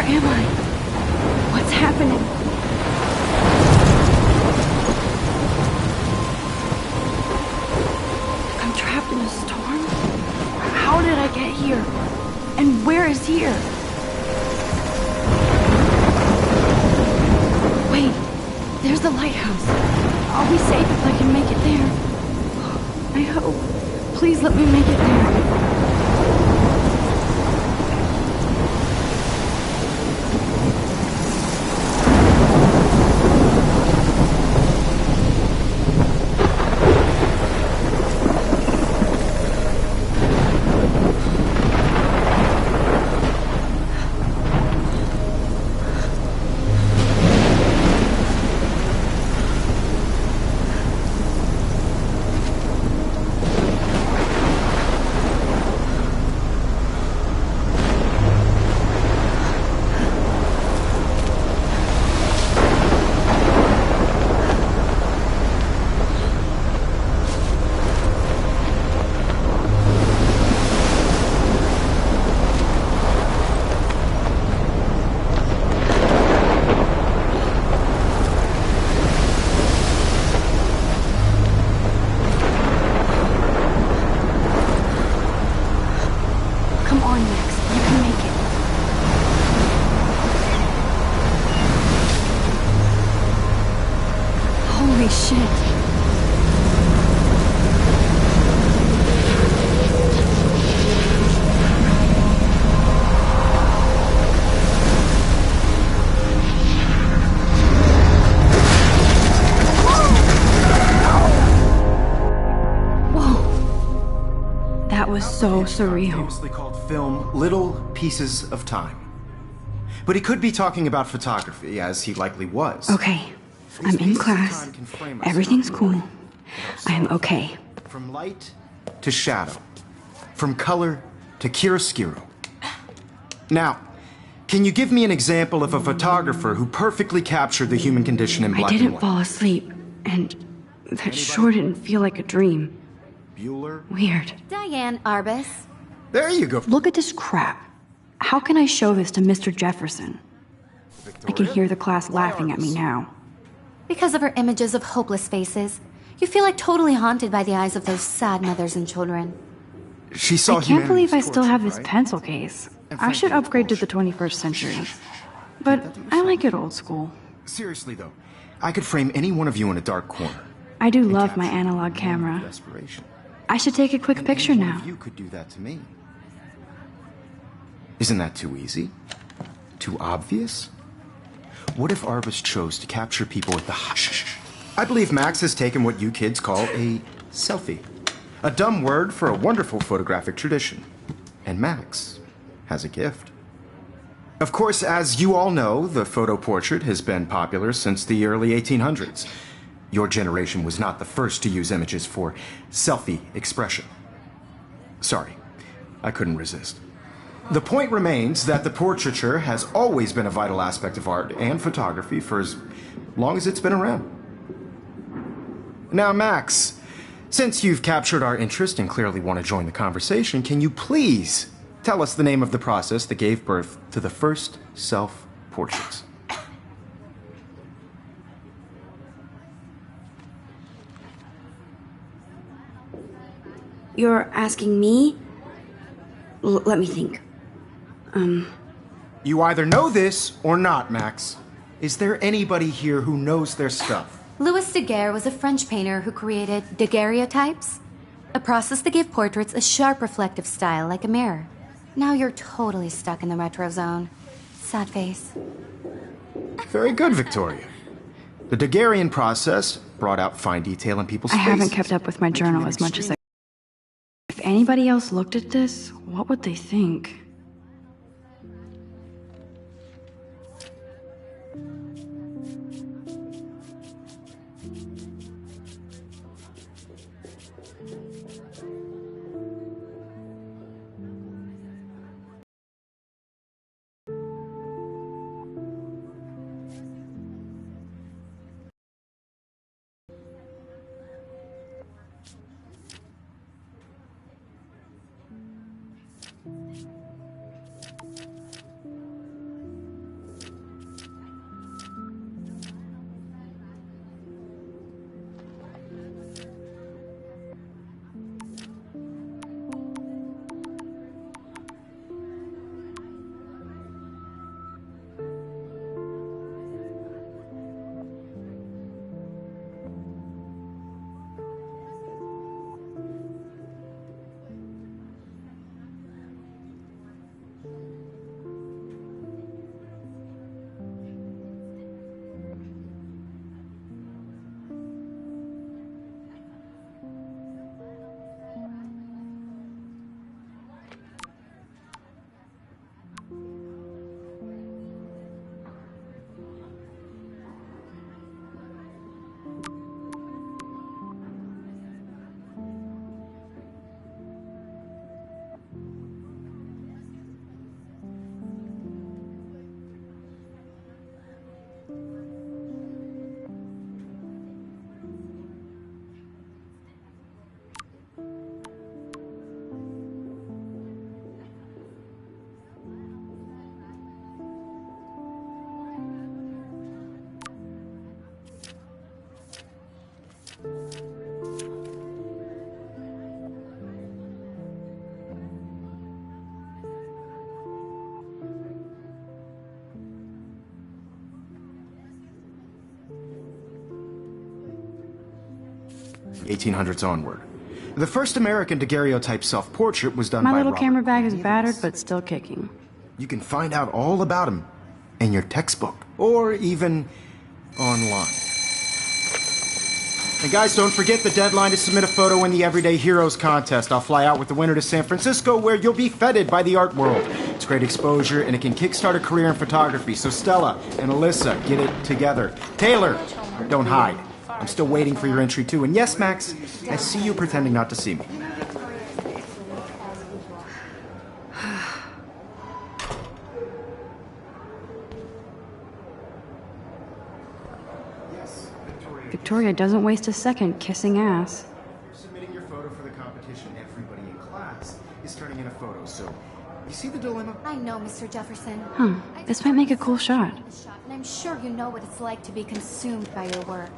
Where am I? What's happening? I'm trapped in a storm? How did I get here? And where is here? Wait, there's the lighthouse. I'll be safe if I can make it there. I hope. Please let me make it there. Holy shit. Whoa. That was so surreal. Famously called film Little Pieces of Time. But he could be talking about photography, as he likely was. Okay. I'm in class. Everything's cool. I am okay. From light to shadow. From color to chiaroscuro. Now, can you give me an example of a photographer who perfectly captured the human condition in black and white? I didn't fall asleep, and that sure didn't feel like a dream. Bueller? Weird. Diane Arbus. There you go. Look at this crap. How can I show this to Mr. Jefferson? I can hear the class laughing at me now. Because of her images of hopeless faces, you feel like totally haunted by the eyes of those sad mothers and children. She saw I can't believe I humanity's still have torture, this right? pencil case. I should upgrade to the 21st century. But I like it old school. Seriously, though, I could frame any one of you in a dark corner. I do love my analog camera. Desperation. I should take a quick And picture any one now. of you could do that to me. Isn't that too easy? Too obvious? What if Arbus chose to capture people at the shh? I believe Max has taken what you kids call a selfie. A dumb word for a wonderful photographic tradition. And Max has a gift. Of course, as you all know, the photo portrait has been popular since the early 1800s. Your generation was not the first to use images for selfie expression. Sorry, I couldn't resist. The point remains that the portraiture has always been a vital aspect of art and photography for as long as it's been around. Now, Max, since you've captured our interest and clearly want to join the conversation, can you please tell us the name of the process that gave birth to the first self-portraits? You're asking me? Let me think. You either know this or not, Max. Is there anybody here who knows their stuff? Louis Daguerre was a French painter who created daguerreotypes, a process that gave portraits a sharp reflective style like a mirror. Now you're totally stuck in the retro zone. Sad face. Very good, Victoria. The Daguerrean process brought out fine detail in people's I faces. haven't kept up with my journal as much as I... If anybody else looked at this, what would they think? 1800s onward. The first American daguerreotype self-portrait was done by My little Robert camera bag is Davis. battered, but still kicking. You can find out all about him in your textbook, or even online. And guys, don't forget the deadline to submit a photo in the Everyday Heroes contest. I'll fly out with the winner to San Francisco, where you'll be feted by the art world. It's great exposure, and it can kickstart a career in photography. So Stella and Alyssa, get it together. Taylor, don't hide. I'm still waiting for your entry, too. And yes, Max, I see you pretending not to see me. Victoria doesn't waste a second kissing ass. You're submitting your photo for the competition. Everybody in class is turning in a photo, so you see the dilemma? I know, Mr. Jefferson. This might make a cool shot. And I'm sure you know what it's like to be consumed by your work.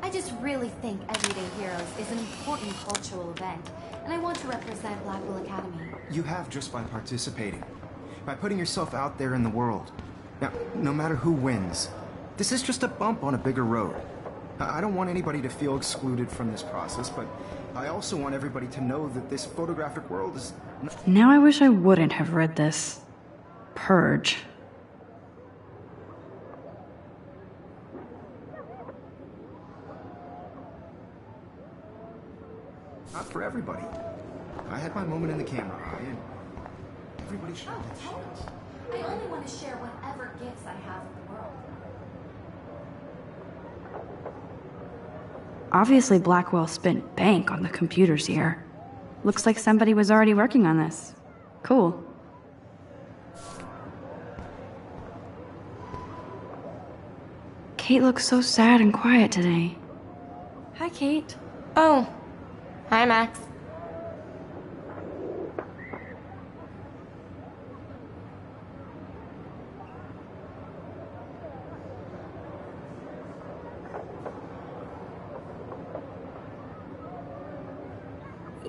I just really think Everyday Heroes is an important cultural event, and I want to represent Blackwell Academy. You have just by participating, by putting yourself out there in the world. Now, no matter who wins, this is just a bump on a bigger road. I don't want anybody to feel excluded from this process, but I also want everybody to know that this photographic world is... Now I wish I wouldn't have read this. Purge. Not for everybody. I had my moment in the camera eye, and everybody should have that shit. I only want to share whatever gifts I have with the world. Obviously, Blackwell spent bank on the computers here. Looks like somebody was already working on this. Cool. Kate looks so sad and quiet today. Hi, Kate. Oh, hi, Max.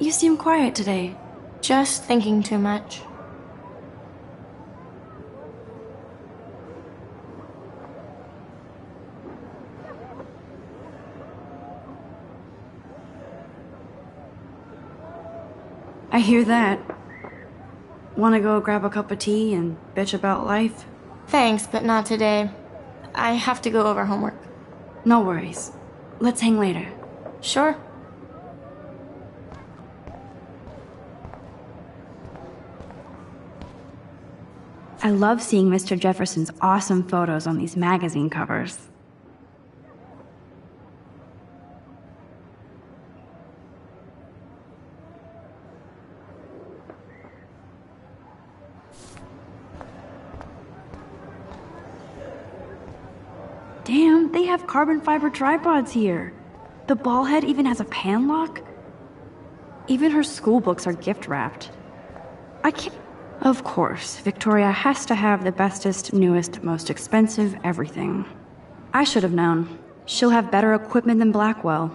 You seem quiet today. Just thinking too much. I hear that. Wanna go grab a cup of tea and bitch about life? Thanks, but not today. I have to go over homework. No worries. Let's hang later. Sure. I love seeing Mr. Jefferson's awesome photos on these magazine covers. Damn, they have carbon fiber tripods here. The ball head even has a pan lock. Even her school books are gift wrapped. I can't. Of course, Victoria has to have the bestest, newest, most expensive everything. I should have known. She'll have better equipment than Blackwell.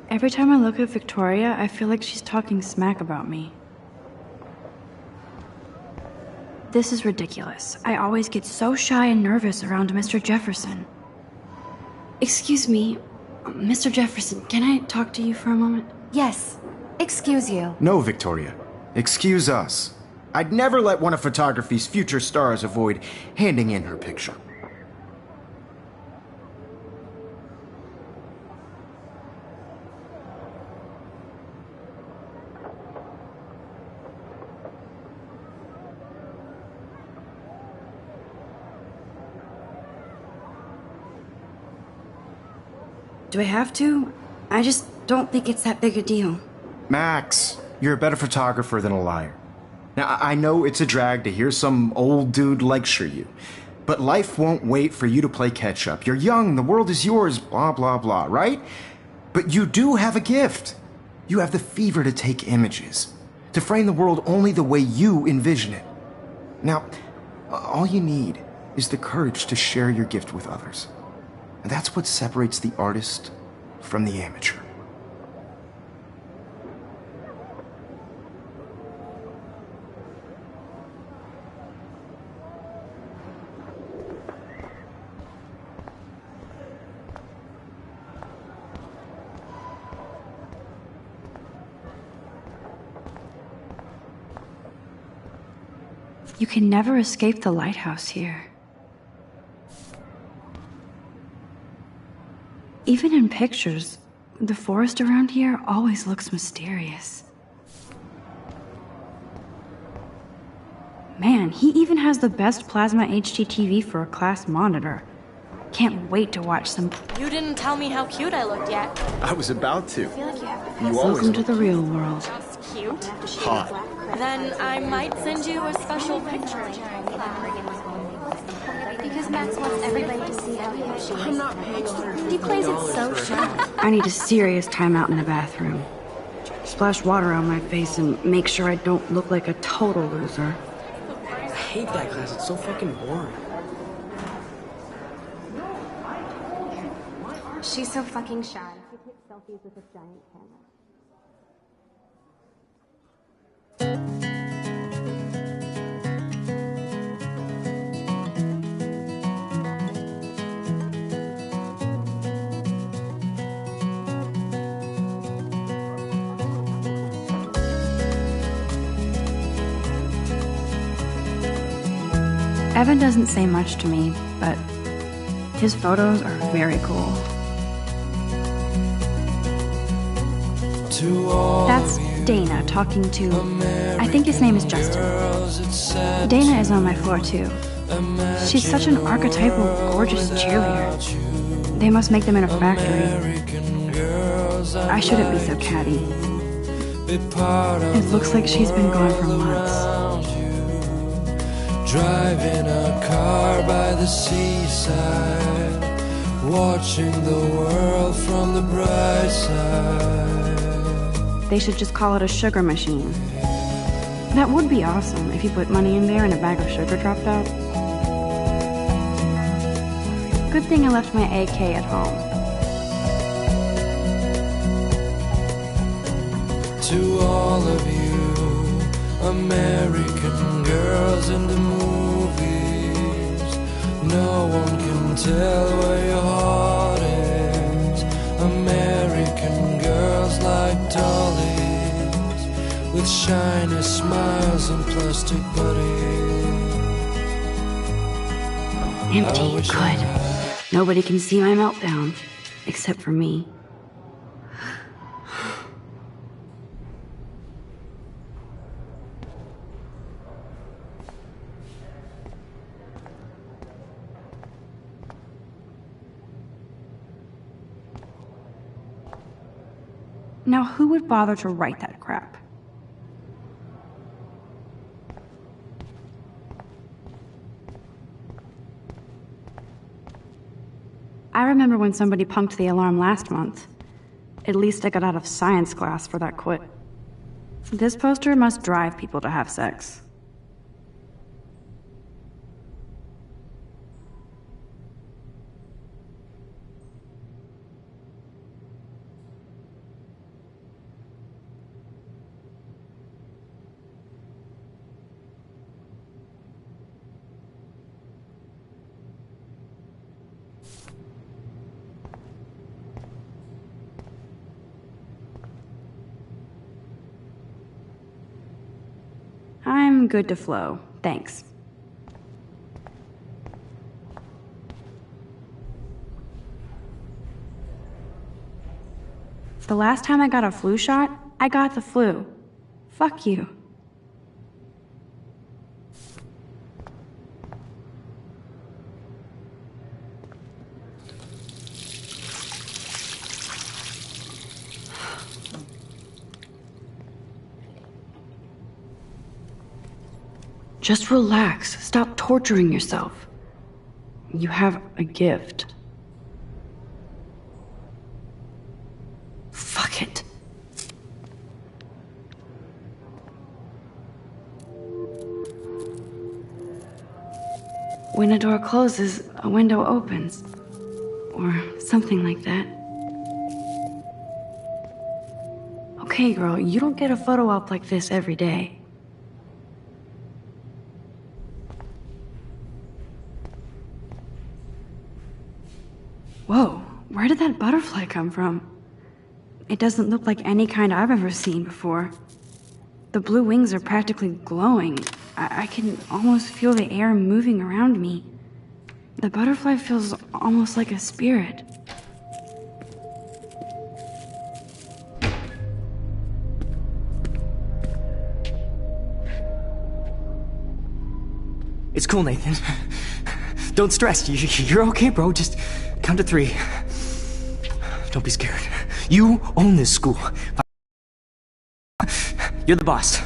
Every time I look at Victoria, I feel like she's talking smack about me. This is ridiculous. I always get so shy and nervous around Mr. Jefferson. Excuse me, Mr. Jefferson, can I talk to you for a moment? Yes. Excuse you. No, Victoria. Excuse us. I'd never let one of photography's future stars avoid handing in her picture. Do I have to? I just don't think it's that big a deal. Max, you're a better photographer than a liar. Now, I know it's a drag to hear some old dude lecture you, but life won't wait for you to play catch up. You're young, the world is yours, blah, blah, blah, right? But you do have a gift. You have the fever to take images, to frame the world only the way you envision it. Now, all you need is the courage to share your gift with others. And that's what separates the artist from the amateur. You can never escape the lighthouse here. Even in pictures, the forest around here always looks mysterious. Man, he even has the best plasma HDTV for a class monitor. Can't wait to watch some. You didn't tell me how cute I looked yet. I was about to. I feel like you have to You always Welcome to the real world. Just cute. hot. Then I might send you a special picture. Because Max wants everybody to see how cute she is. I'm not paying $100. He plays it so shy. I need a serious timeout in the bathroom. Splash water on my face and make sure I don't look like a total loser. I hate that class. It's so fucking boring. She's so fucking shy. She takes selfies with a giant camera. Evan doesn't say much to me, but his photos are very cool. That's Dana talking to, I think his name is Justin. Dana is on my floor too. She's such an archetypal, gorgeous cheerleader. They must make them in a factory. I shouldn't be so catty. It looks like she's been gone for months. Driving a car by the seaside, watching the world from the bright side. They should just call it a sugar machine. That would be awesome if you put money in there and a bag of sugar dropped out. Good thing I left my AK at home. To all of you American girls in the movies, no one can tell where your heart is. American girls like dollies, with shiny smiles and plastic bodies. Empty, good. Nobody can see my meltdown, except for me. Now, who would bother to write that crap? I remember when somebody punked the alarm last month. At least I got out of science class for that quit. This poster must drive people to have sex. I'm good to flow, thanks. The last time I got a flu shot, I got the flu. Fuck you. Just relax. Stop torturing yourself. You have a gift. Fuck it. When a door closes, a window opens. Or something like that. Okay, girl, you don't get a photo op like this every day. Whoa, where did that butterfly come from? It doesn't look like any kind I've ever seen before. The blue wings are practically glowing. I can almost feel the air moving around me. The butterfly feels almost like a spirit. It's cool, Nathan. Don't stress. You're okay, bro. Just count to 3. Don't be scared. You own this school. You're the boss.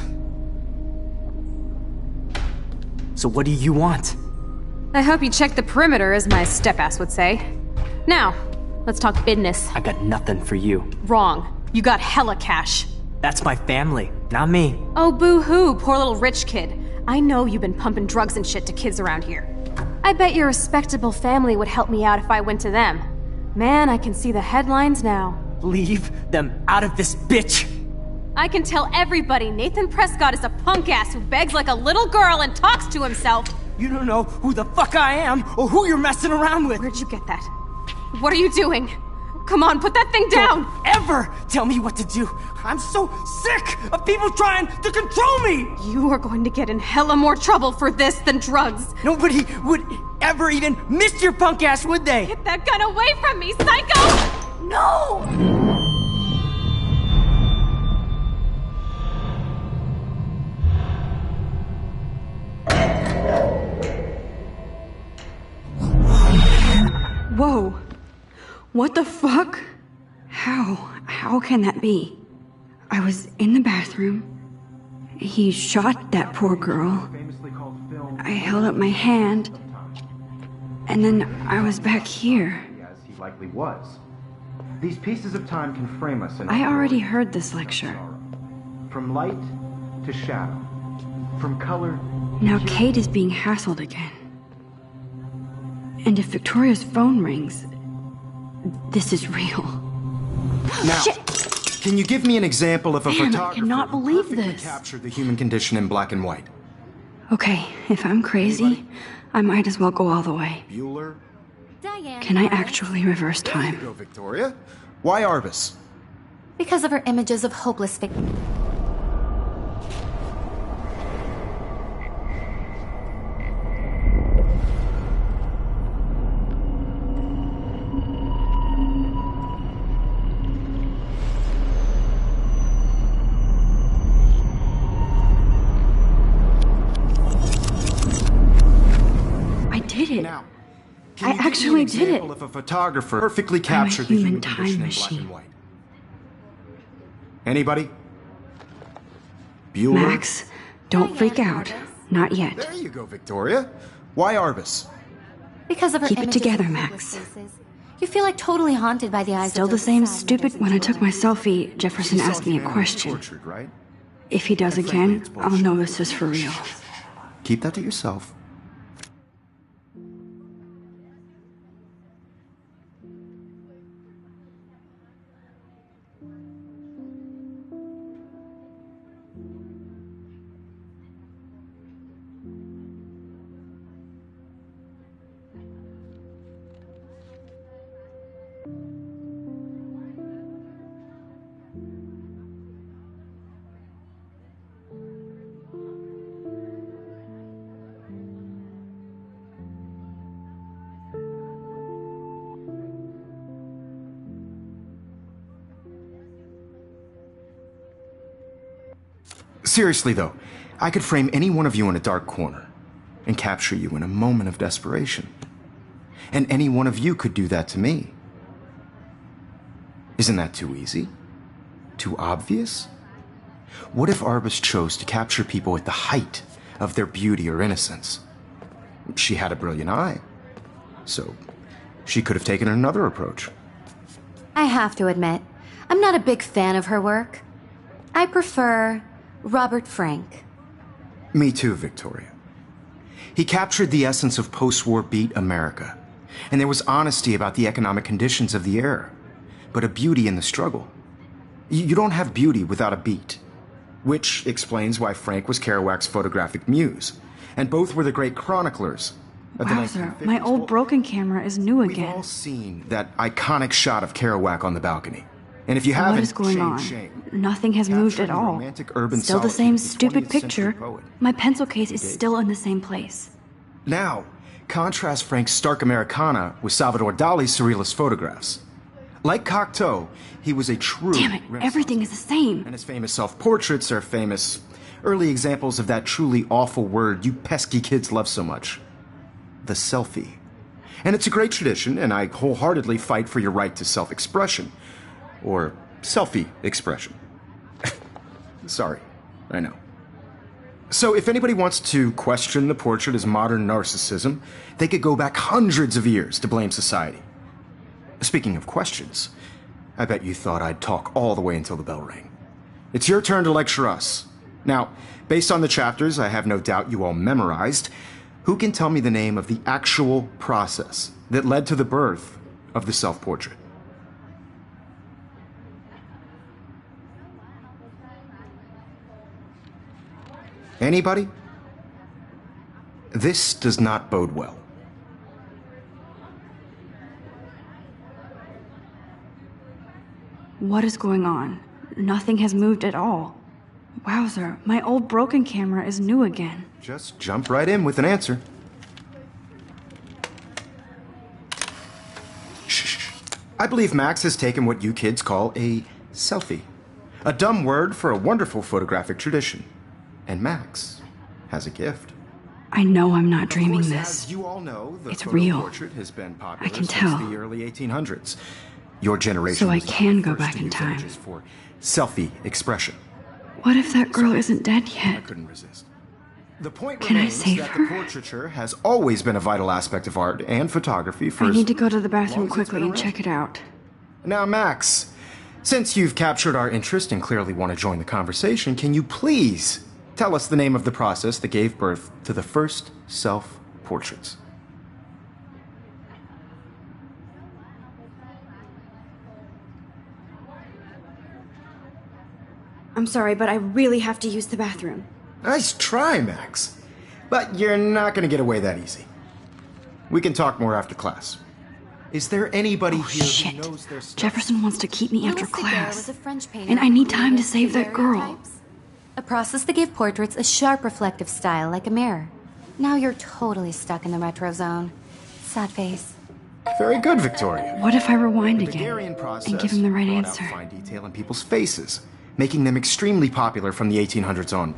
So what do you want? I hope you checked the perimeter, as my step-ass would say. Now, let's talk business. I got nothing for you. Wrong. You got hella cash. That's my family, not me. Oh, boo-hoo, poor little rich kid. I know you've been pumping drugs and shit to kids around here. I bet your respectable family would help me out if I went to them. Man, I can see the headlines now. Leave them out of this bitch! I can tell everybody Nathan Prescott is a punk ass who begs like a little girl and talks to himself. You don't know who the fuck I am or who you're messing around with. Where'd you get that? What are you doing? Come on, put that thing down! Don't ever tell me what to do. I'm so sick of people trying to control me! You are going to get in hella more trouble for this than drugs. Nobody would ever even miss your punk ass, would they? Get that gun away from me, psycho! No! Whoa. What the fuck? How can that be? I was in the bathroom. He shot that poor girl. I held up my hand. And then I was back here. As he likely was. These pieces of time can frame us in I already heard this lecture. From light to shadow. From color. Now Kate is being hassled again. And if Victoria's phone rings, this is real. Now, Shit. Can you give me an example of a Man, I photographer cannot who believe perfectly this. captured the human condition in black and white? Okay, if I'm crazy, I might as well go all the way. Bueller? Diane. Can I actually reverse There you time? go, Victoria. Why Arbus? Because of her images of hopeless victims. Now, I actually did it. If a photographer perfectly captured the human human time condition in machine. black and white. Anybody? Bueller? Max, don't freak out. Not yet. There you go, Victoria. Why Arbus? Because of her Keep it images together, of Max. hopeless faces. You feel like totally haunted by the eyes Still of the those same sad stupid. images When I of took my children. selfie, Jefferson asked me a question. Tortured, right? If he does And frankly, again, it's I'll bullshit. know this is for real. Keep that to yourself. Seriously, though, I could frame any one of you in a dark corner and capture you in a moment of desperation. And any one of you could do that to me. Isn't that too easy? Too obvious? What if Arbus chose to capture people at the height of their beauty or innocence? She had a brilliant eye, so she could have taken another approach. I have to admit, I'm not a big fan of her work. I prefer Robert Frank. Me too, Victoria. He captured the essence of post-war beat America, and there was honesty about the economic conditions of the era, but a beauty in the struggle. You don't have beauty without a beat, which explains why Frank was Kerouac's photographic muse, and both were the great chroniclers of the Wowzer, 1950s. my old broken camera is new We've again. all seen that iconic shot of Kerouac on the balcony. And if you haven't, What is going on? shame. Nothing has moved at Capturing all. romantic urban Still the solitude same of the stupid 20th century picture. poet. My pencil case is still in the same place. Now, contrast Frank's stark Americana with Salvador Dali's surrealist photographs. Like Cocteau, he was a true Damn it, Renaissance everything is the same. And his famous self-portraits are famous early examples of that truly awful word you pesky kids love so much. The selfie. And it's a great tradition, and I wholeheartedly fight for your right to self-expression. Or selfie expression. Sorry, I know. So if anybody wants to question the portrait as modern narcissism, they could go back hundreds of years to blame society. Speaking of questions, I bet you thought I'd talk all the way until the bell rang. It's your turn to lecture us. Now, based on the chapters I have no doubt you all memorized, who can tell me the name of the actual process that led to the birth of the self-portrait? Anybody? This does not bode well. What is going on? Nothing has moved at all. Wowzer, my old broken camera is new again. Just jump right in with an answer. Shh. I believe Max has taken what you kids call a selfie. A dumb word for a wonderful photographic tradition. And Max has a gift. I know I'm not dreaming Of course, this. as you all know, the It's photo real. portrait has been popular I can since tell. the early 1800s. Your generation So I was not can the go first back to in use time. images for selfie expression. What if that girl isn't dead I yet? couldn't resist. The point Can I remains save that her? the portraiture has always been a vital aspect of art and photography for I as need to go to the long bathroom as it's quickly been and around. check it out. Now, Max, since you've captured our interest and clearly want to join the conversation, can you please tell us the name of the process that gave birth to the first self-portraits? I'm sorry, but I really have to use the bathroom. Nice try, Max. But you're not going to get away that easy. We can talk more after class. Is there anybody here Shit. who knows their stuff? Jefferson wants to keep me after Louis Daguerre class. was a French painter And I who need time to created save that girl. daguerreotypes, a process that gave portraits a sharp reflective style like a mirror. Now you're totally stuck in the retro zone. Sad face. Very good, Victoria. What if I rewind The again Daguerrean process and give him the right brought answer? out fine detail in people's faces, making them extremely popular from the 1800s on.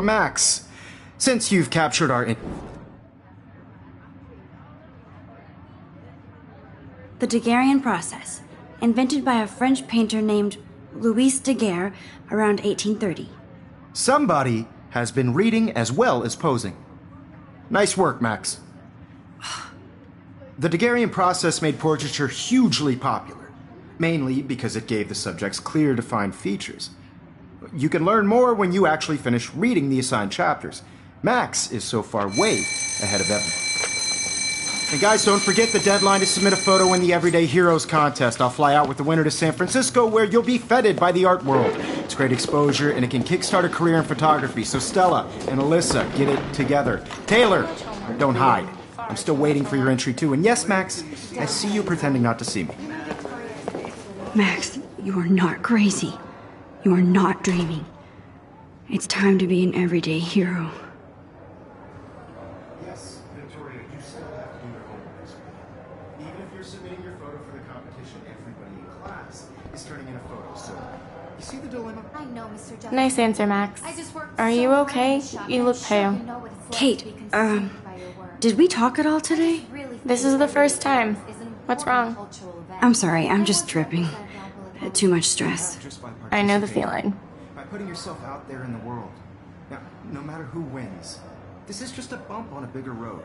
Max, since you've captured our... The Daguerrean process, invented by a French painter named Louis Daguerre around 1830. Somebody has been reading as well as posing. Nice work, Max. The Daguerrean process made portraiture hugely popular, mainly because it gave the subjects clear, defined features. You can learn more when you actually finish reading the assigned chapters. Max is so far way ahead of everyone. And guys, don't forget the deadline to submit a photo in the Everyday Heroes contest. I'll fly out with the winner to San Francisco, where you'll be feted by the art world. It's great exposure, and it can kickstart a career in photography. So Stella and Alyssa, get it together. Taylor, don't hide. I'm still waiting for your entry, too. And yes, Max, I see you pretending not to see me. Max, you are not crazy. You are not dreaming. It's time to be an everyday hero. Nice answer, Max. Are you okay? You look pale. Kate, did we talk at all today? This is the first time. What's wrong? I'm sorry, I'm just tripping. Too much stress. I know the feeling. By putting yourself out there in the world. Now, no matter who wins, this is just a bump on a bigger road.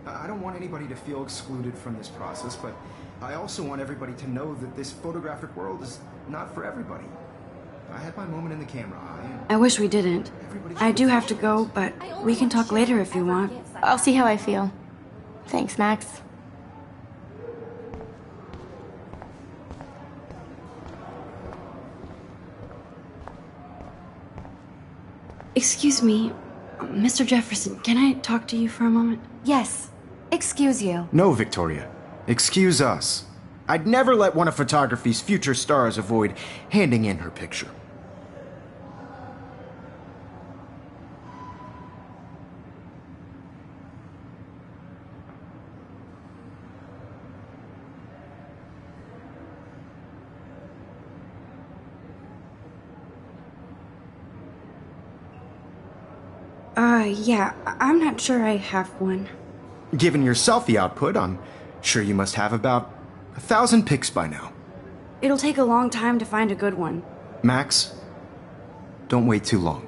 I don't want anybody to feel excluded from this process, but I also want everybody to know that this photographic world is not for everybody. I had my moment in the camera eye. I wish we didn't. I do have to go, but we can talk later if you want. I'll see how I feel. Thanks, Max. Excuse me, Mr. Jefferson, can I talk to you for a moment? Yes. Excuse you. No, Victoria. Excuse us. I'd never let one of photography's future stars avoid handing in her picture. Yeah, I'm not sure I have one. Given your selfie output, I'm sure you must have about 1,000 pics by now. It'll take a long time to find a good one. Max, don't wait too long.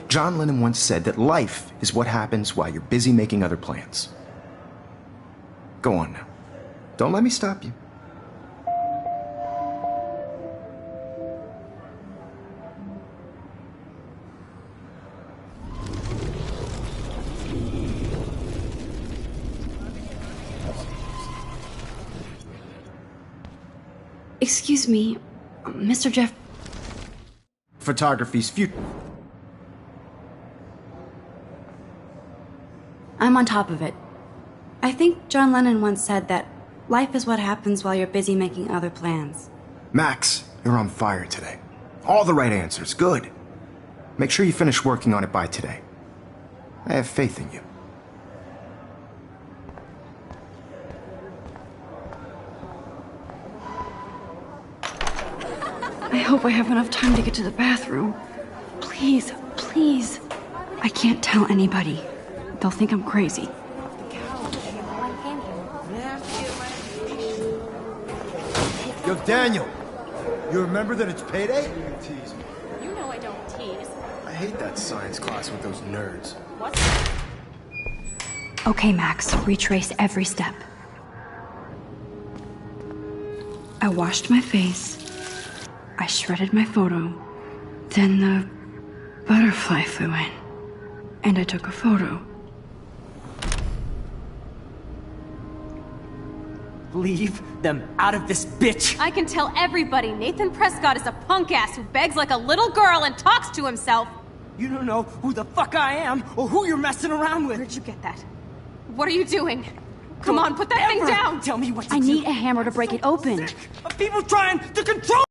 John Lennon once said that life is what happens while you're busy making other plans. Go on now. Don't let me stop you. Excuse me, Mr. Jeff... Photography's future. I'm on top of it. I think John Lennon once said that life is what happens while you're busy making other plans. Max, you're on fire today. All the right answers. Good. Make sure you finish working on it by today. I have faith in you. I hope I have enough time to get to the bathroom. Please, please. I can't tell anybody. They'll think I'm crazy. Yo, Daniel, you remember that it's payday? You know I don't tease. I hate that science class with those nerds. What? Okay, Max, retrace every step. I washed my face. I shredded my photo. Then the butterfly flew in. And I took a photo. Leave them out of this bitch! I can tell everybody Nathan Prescott is a punk ass who begs like a little girl and talks to himself. You don't know who the fuck I am or who you're messing around with. Where'd you get that? What are you doing? Come on, put that thing down! Tell me what to I do. need a hammer to break it open. Of people trying to control.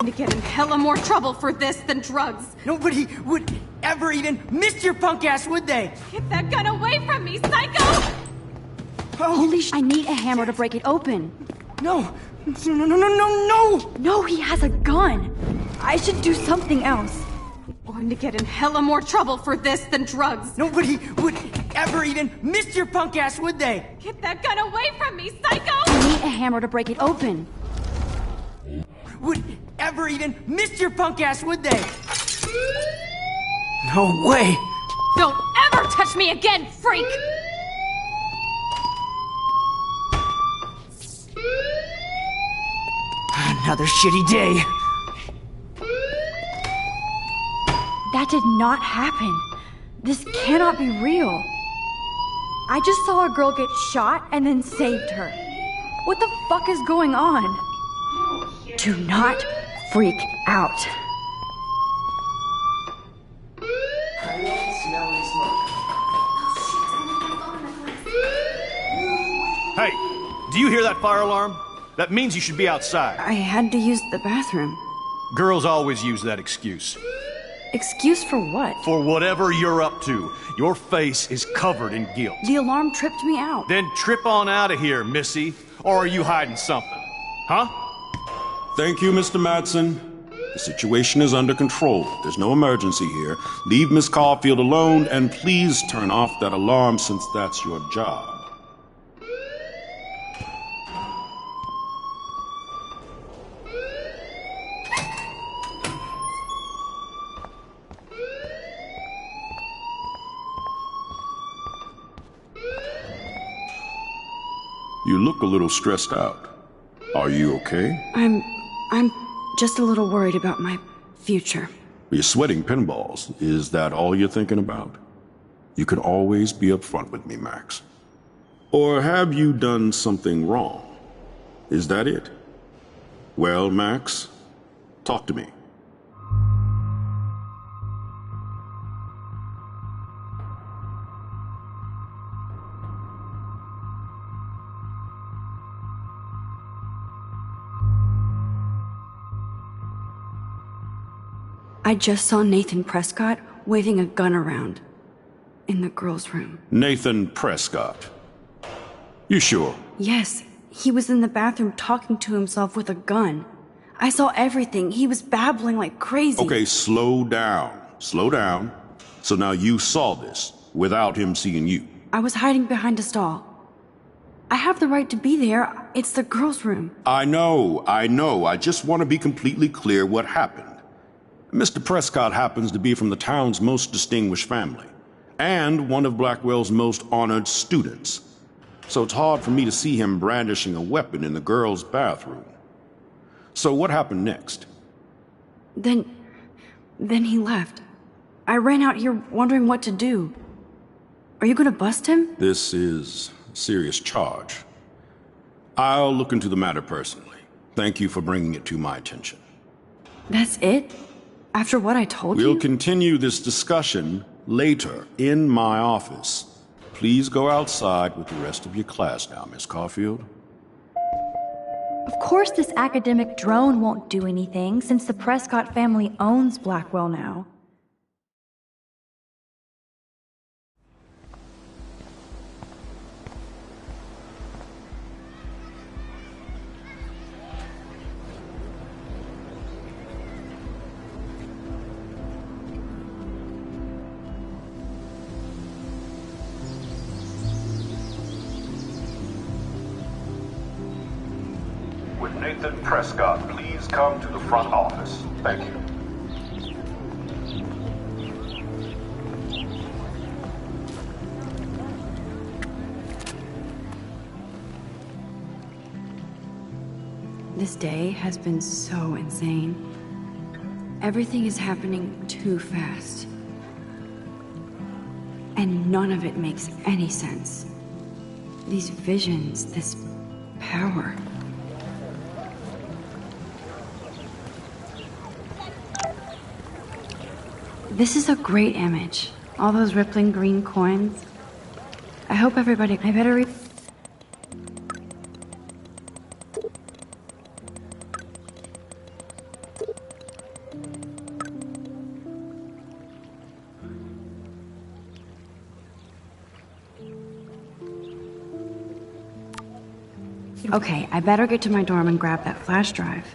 To get in hella more trouble for this than drugs. Nobody would ever even miss your punk ass, would they? Get that gun away from me, psycho! Oh, Holy sh! I need a hammer to break it open. no! No! No, he has a gun. I should do something else. Going to get in hella more trouble for this than drugs. Nobody would ever even miss your punk ass, would they? Get that gun away from me, psycho! I need a hammer to break it open. Would ever even miss your punk ass, would they? No way! Don't ever touch me again, freak! Another shitty day. That did not happen. This cannot be real. I just saw a girl get shot and then saved her. What the fuck is going on? Do not freak out. Hey, do you hear that fire alarm? That means you should be outside. I had to use the bathroom. Girls always use that excuse. Excuse for what? For whatever you're up to, your face is covered in guilt. The alarm tripped me out. Then trip on out of here, Missy. Or are you hiding something? Huh? Thank you, Mr. Madsen. The situation is under control. There's no emergency here. Leave Miss Caulfield alone, and please turn off that alarm since that's your job. You look a little stressed out. Are you okay? I'm just a little worried about my future. You're sweating pinballs. Is that all you're thinking about? You can always be upfront with me, Max. Or have you done something wrong? Is that it? Well, Max, talk to me. I just saw Nathan Prescott waving a gun around in the girls' room. Nathan Prescott. You sure? Yes, he was in the bathroom talking to himself with a gun. I saw everything. He was babbling like crazy. Okay, slow down. Slow down. So now you saw this without him seeing you. I was hiding behind a stall. I have the right to be there. It's the girls' room. I know. I just want to be completely clear what happened. Mr. Prescott happens to be from the town's most distinguished family, and one of Blackwell's most honored students. So it's hard for me to see him brandishing a weapon in the girls' bathroom. So what happened next? Then he left. I ran out here wondering what to do. Are you gonna bust him? This is a serious charge. I'll look into the matter personally. Thank you for bringing it to my attention. That's it? After what I told you? We'll continue this discussion later in my office. Please go outside with the rest of your class now, Miss Caulfield. Of course this academic drone won't do anything since the Prescott family owns Blackwell now. With Nathan Prescott, please come to the front office. Thank you. This day has been so insane. Everything is happening too fast. And none of it makes any sense. These visions, this power. This is a great image. All those rippling green coins. I hope everybody... I better read... Okay, I better get to my dorm and grab that flash drive.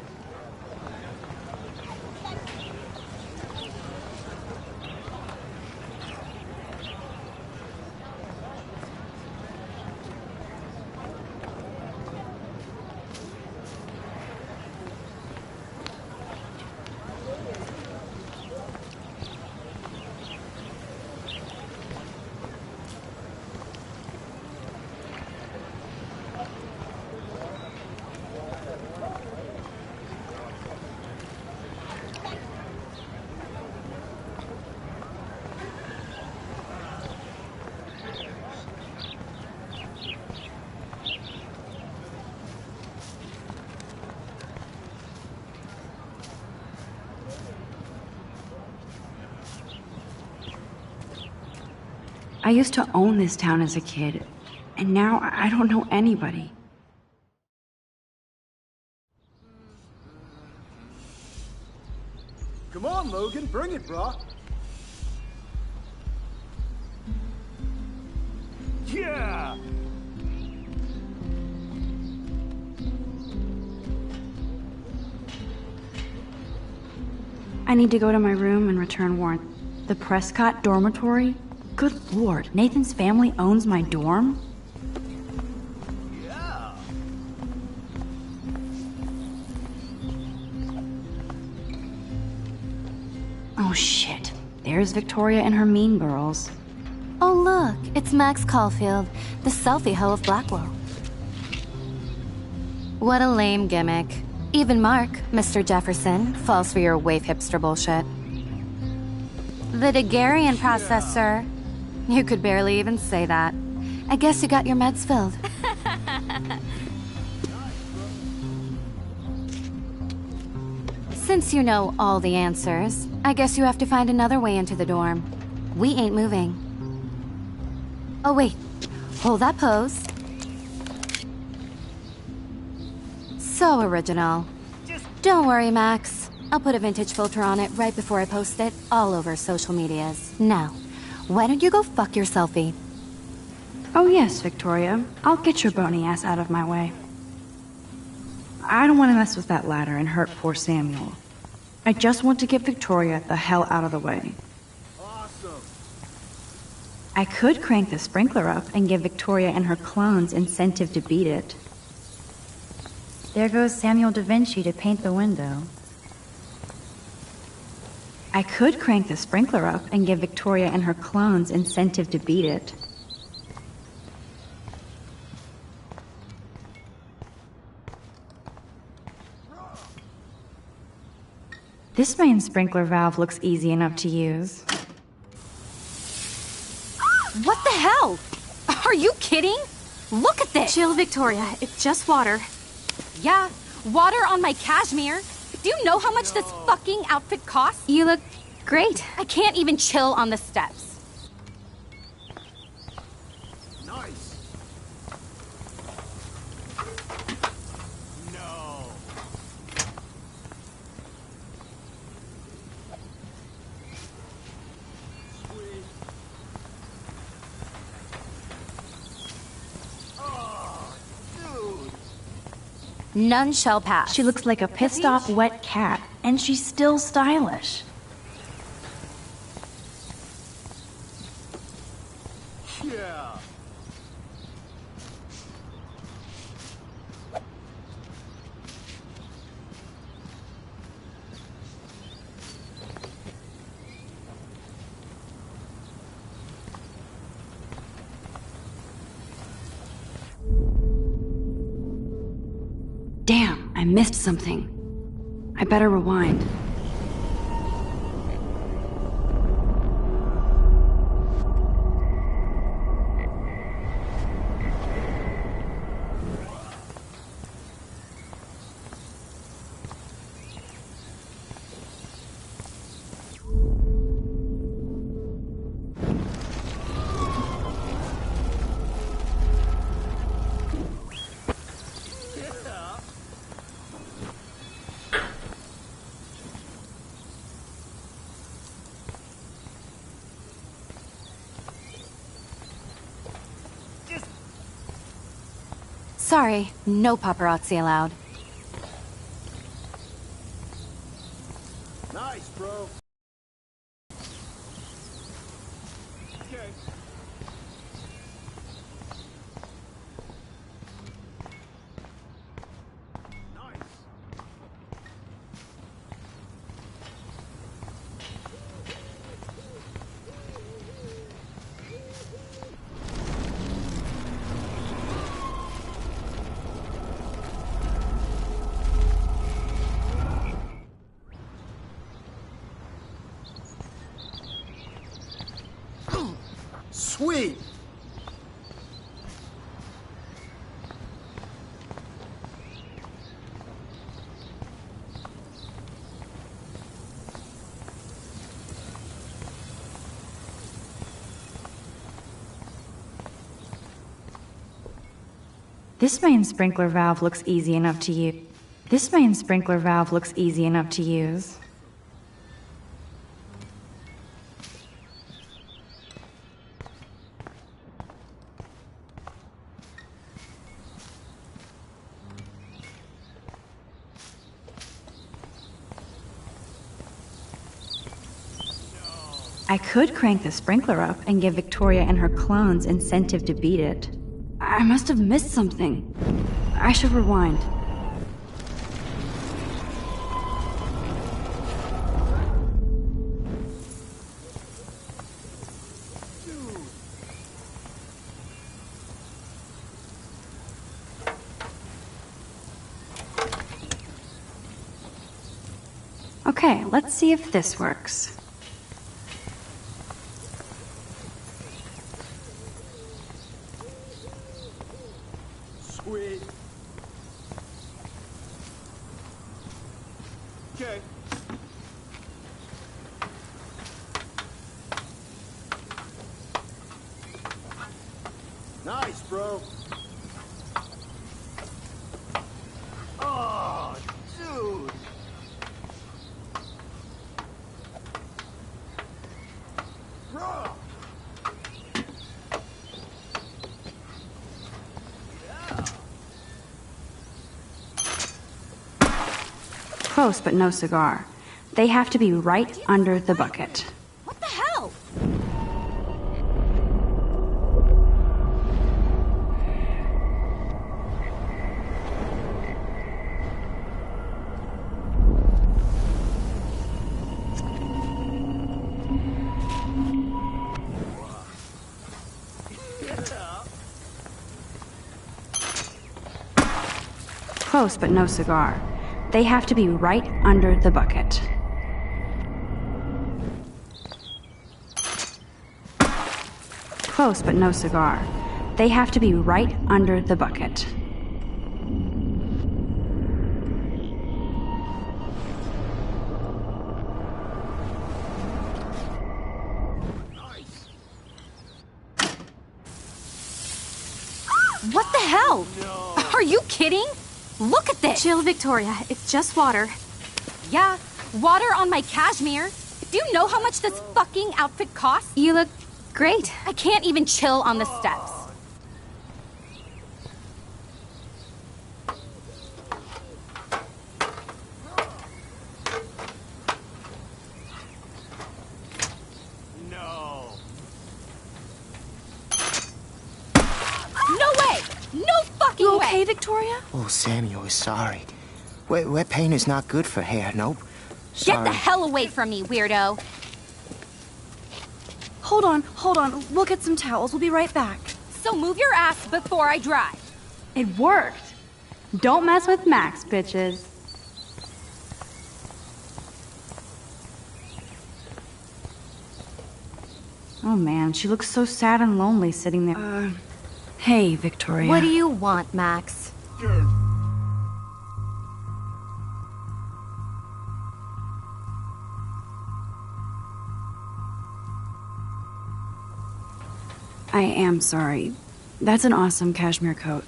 I used to own this town as a kid, and now I don't know anybody. Come on, Logan, bring it, brah. Yeah! I need to go to my room and return warrant. The Prescott dormitory? Good lord, Nathan's family owns my dorm? Oh shit. There's Victoria and her mean girls. Oh look, it's Max Caulfield, the selfie hoe of Blackwell. What a lame gimmick. Even Mark, Mr. Jefferson, falls for your wave hipster bullshit. The Daguerrean process, sir. You could barely even say that. I guess you got your meds filled. Since you know all the answers, I guess you have to find another way into the dorm. We ain't moving. Oh wait, hold that pose. So original. Don't worry, Max. I'll put a vintage filter on it right before I post it all over social medias. Now, why don't you go fuck your selfie? Oh yes, Victoria. I'll get your bony ass out of my way. I don't want to mess with that ladder and hurt poor Samuel. I just want to get Victoria the hell out of the way. Awesome. I could crank the sprinkler up and give Victoria and her clones incentive to beat it. There goes Samuel da Vinci to paint the window. I could crank the sprinkler up and give Victoria and her clones incentive to beat it. This main sprinkler valve looks easy enough to use. What the hell? Are you kidding? Look at this! Chill, Victoria. It's just water. Yeah, water on my cashmere. Do you know how much this fucking outfit costs? You look great. I can't even chill on the steps. Nice. No. Sweet. Oh, dude. None shall pass. She looks like a pissed off wet cat, and she's still stylish. Yeah. Damn, I missed something. I better rewind. Sorry, no paparazzi allowed. Nice, bro. Okay. Nice. Sweet. This main sprinkler valve looks easy enough to use. This main sprinkler valve looks easy enough to use. I could crank the sprinkler up and give Victoria and her clones incentive to beat it. I must have missed something. I should rewind. Okay, let's see if this works. Sweet. Okay. Nice, bro. Oh, dude. Bro. Close, but no cigar. They have to be right under the bucket. What the hell? Close, but no cigar. They have to be right under the bucket. Close, but no cigar. They have to be right under the bucket. What the hell? Are you kidding? Look at this! Chill, Victoria. It's just water. Yeah, water on my cashmere. Do you know how much this fucking outfit costs? You look great. I can't even chill on the steps. No. No way! No fucking You way! okay, Victoria? Oh, Samuel is sorry. Wet paint is not good for hair, nope. Get the hell away from me, weirdo! Hold on. We'll get some towels. We'll be right back. So move your ass before I drive. It worked. Don't mess with Max, bitches. Oh man, she looks so sad and lonely sitting there. Hey, Victoria. What do you want, Max? I am sorry. That's an awesome cashmere coat.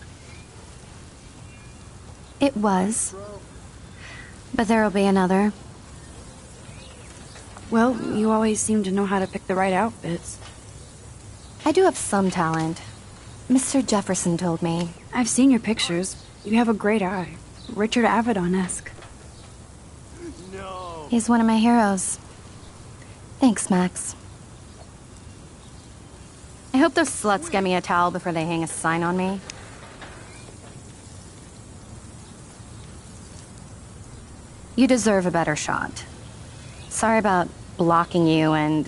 It was. But there'll be another. Well, you always seem to know how to pick the right outfits. I do have some talent. Mr. Jefferson told me. I've seen your pictures. You have a great eye. Richard Avedon-esque. No. He's one of my heroes. Thanks, Max. I hope those sluts get me a towel before they hang a sign on me. You deserve a better shot. Sorry about blocking you and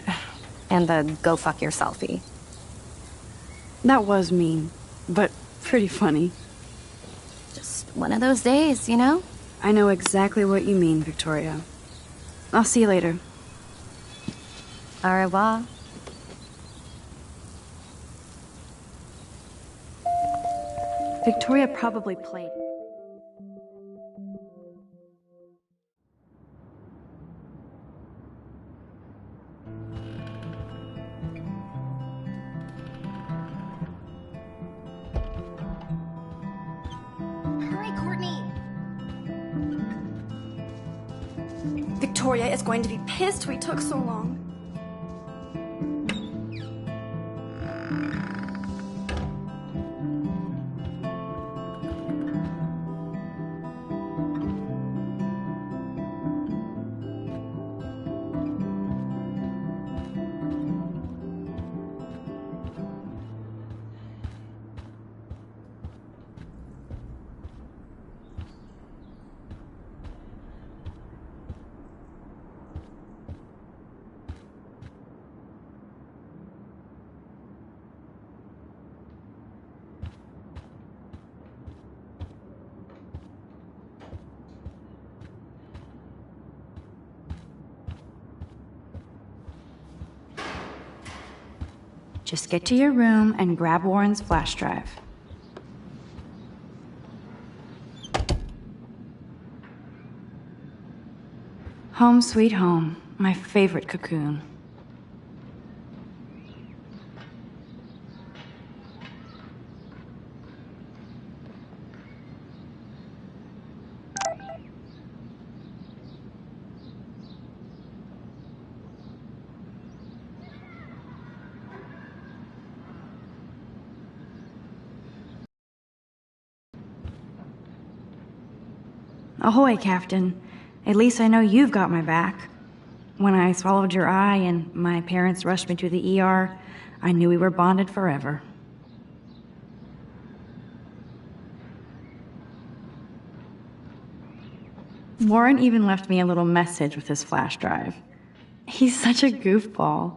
the go fuck your selfie. That was mean, but pretty funny. Just one of those days, you know? I know exactly what you mean, Victoria. I'll see you later. Au revoir. Victoria probably played. Hurry, Courtney. Victoria is going to be pissed we took so long. Just get to your room and grab Warren's flash drive. Home sweet home, my favorite cocoon. Ahoy, Captain. At least I know you've got my back. When I swallowed your eye and my parents rushed me to the ER, I knew we were bonded forever. Warren even left me a little message with his flash drive. He's such a goofball.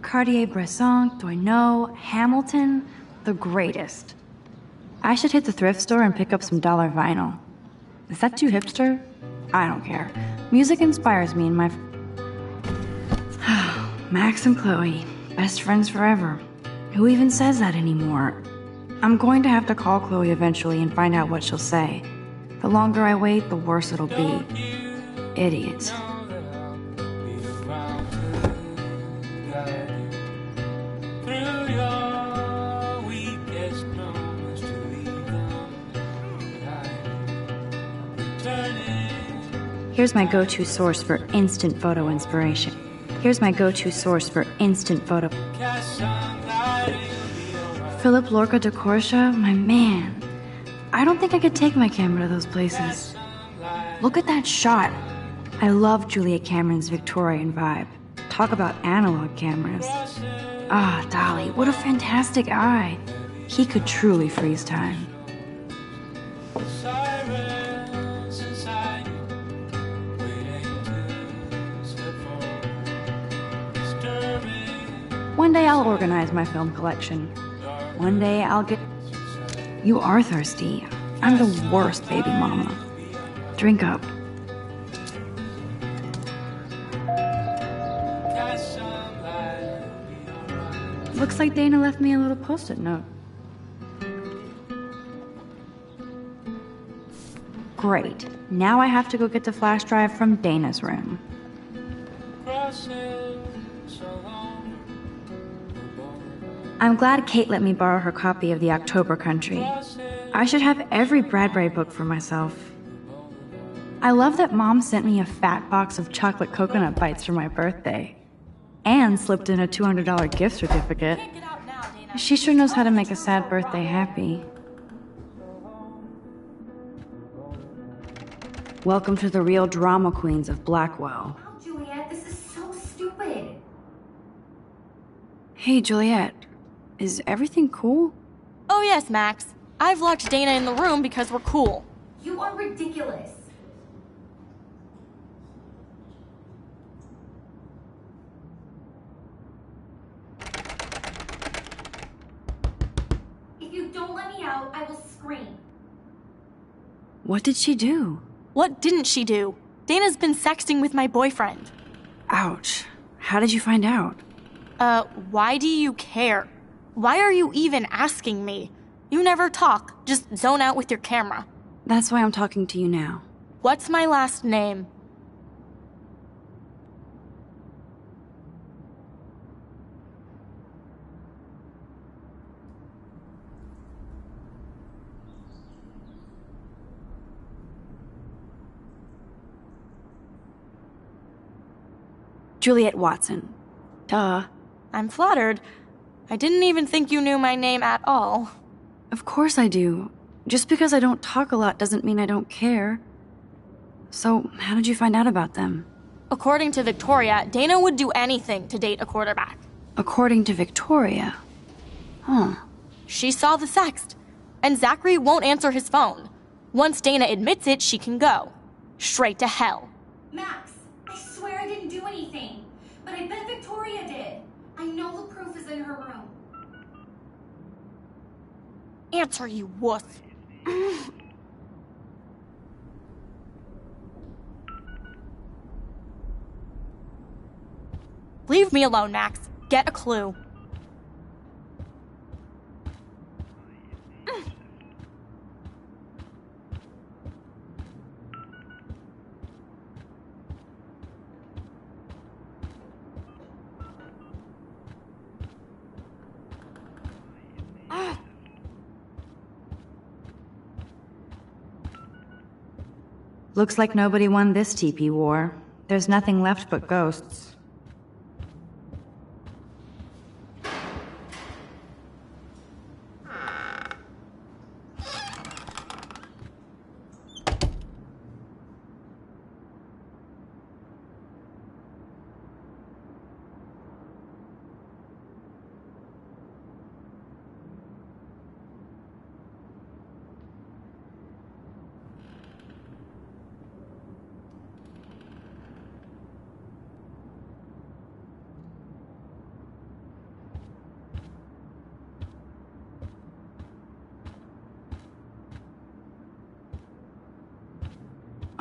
Cartier-Bresson, Doisneau, Hamilton, the greatest. I should hit the thrift store and pick up some dollar vinyl. Is that too hipster? I don't care. Music inspires me in my... Max and Chloe, best friends forever. Who even says that anymore? I'm going to have to call Chloe eventually and find out what she'll say. The longer I wait, the worse it'll be. Idiots. Here's my go-to source for instant photo inspiration. Here's my go-to source for instant photo. Philip Lorca de Corsia, my man. I don't think I could take my camera to those places. Look at that shot. I love Julia Cameron's Victorian vibe. Talk about analog cameras. Ah, Dolly, what a fantastic eye. He could truly freeze time. One day I'll organize my film collection. One day I'll get... You are thirsty. I'm the worst baby mama. Drink up. Looks like Dana left me a little post-it note. Great. Now I have to go get the flash drive from Dana's room. I'm glad Kate let me borrow her copy of The October Country. I should have every Bradbury book for myself. I love that Mom sent me a fat box of chocolate coconut bites for my birthday. And slipped in a $200 gift certificate. She sure knows how to make a sad birthday happy. Welcome to the real drama queens of Blackwell. Oh, Juliet, this is so stupid. Hey, Juliet. Is everything cool? Oh yes, Max. I've locked Dana in the room because we're cool. You are ridiculous. If you don't let me out, I will scream. What did she do? What didn't she do? Dana's been sexting with my boyfriend. Ouch. How did you find out? Why do you care? Why are you even asking me? You never talk, just zone out with your camera. That's why I'm talking to you now. What's my last name? Juliet Watson. Duh. I'm flattered. I didn't even think you knew my name at all. Of course I do. Just because I don't talk a lot doesn't mean I don't care. So, how did you find out about them? According to Victoria, Dana would do anything to date a quarterback. According to Victoria? Huh. She saw the sext, and Zachary won't answer his phone. Once Dana admits it, she can go. Straight to hell. Max, I swear I didn't do anything. But I bet Victoria did. I know the proof is in her room. Answer, you wuss. Leave me alone, Max. Get a clue. Looks like nobody won this TP war. There's nothing left but ghosts.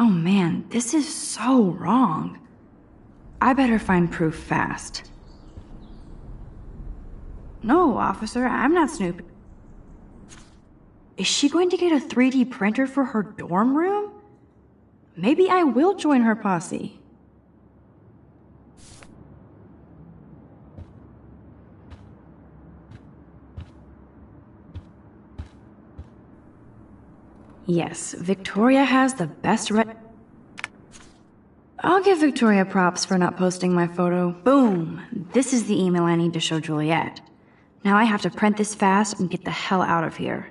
Oh man, this is so wrong. I better find proof fast. No, officer, I'm not snooping. Is she going to get a 3D printer for her dorm room? Maybe I will join her posse. Yes, Victoria has the best I'll give Victoria props for not posting my photo. Boom! This is the email I need to show Juliet. Now I have to print this fast and get the hell out of here.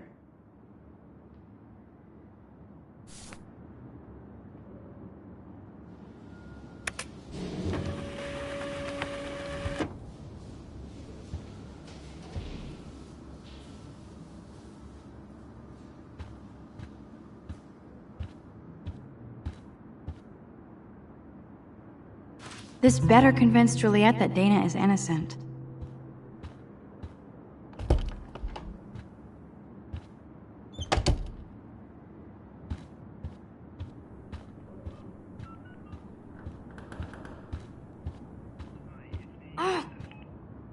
This better convince Juliet that Dana is innocent.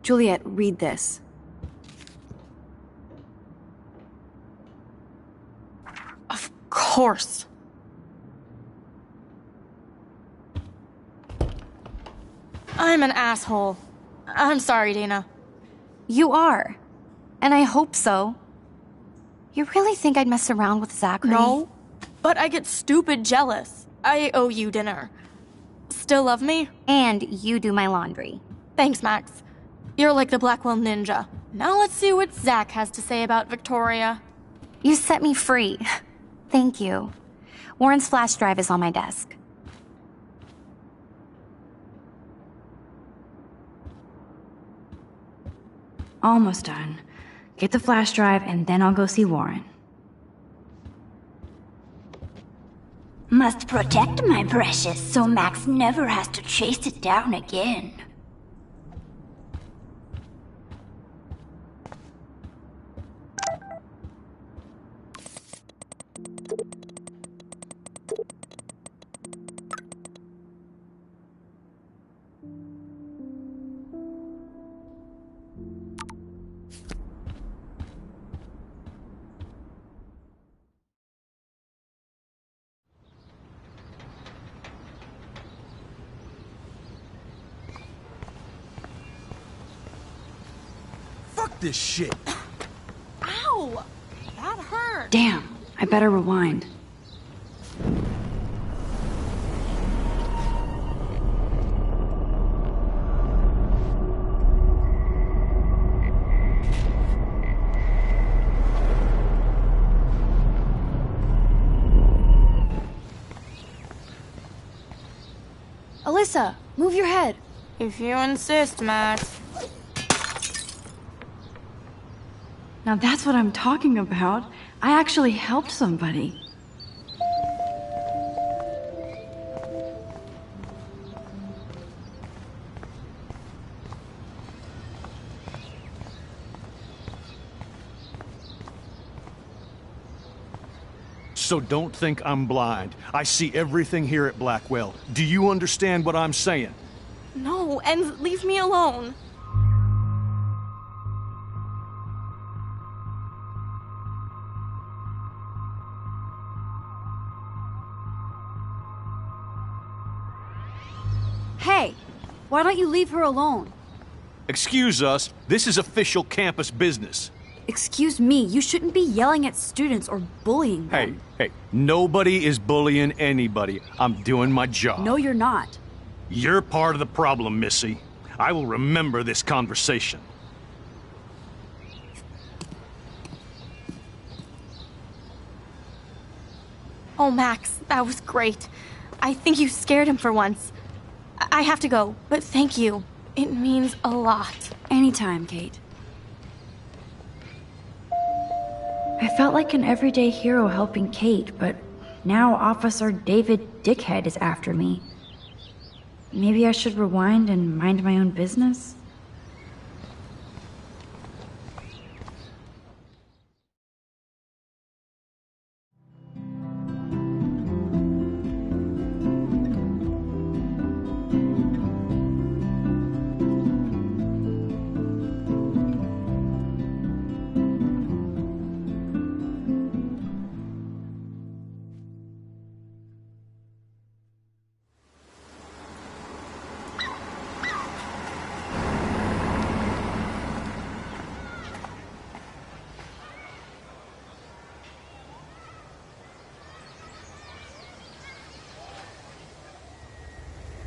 Juliet, read this. Of course. I'm an asshole. I'm sorry, Dana. You are. And I hope so. You really think I'd mess around with Zachary? No, but I get stupid jealous. I owe you dinner. Still love me? And you do my laundry. Thanks, Max. You're like the Blackwell Ninja. Now let's see what Zach has to say about Victoria. You set me free. Thank you. Warren's flash drive is on my desk. Almost done. Get the flash drive and then I'll go see Warren. Must protect my precious so Max never has to chase it down again. This shit. Ow! That hurt. Damn, I better rewind. Marissa, move your head. If you insist, Max. Now that's what I'm talking about. I actually helped somebody. So don't think I'm blind. I see everything here at Blackwell. Do you understand what I'm saying? No, and leave me alone. Hey, why don't you leave her alone? Excuse us, this is official campus business. Excuse me, you shouldn't be yelling at students or bullying them. Hey, nobody is bullying anybody. I'm doing my job. No, you're not. You're part of the problem, Missy. I will remember this conversation. Oh, Max, that was great. I think you scared him for once. I have to go, but thank you. It means a lot. Anytime, Kate. I felt like an everyday hero helping Kate, but now Officer David Dickhead is after me. Maybe I should rewind and mind my own business?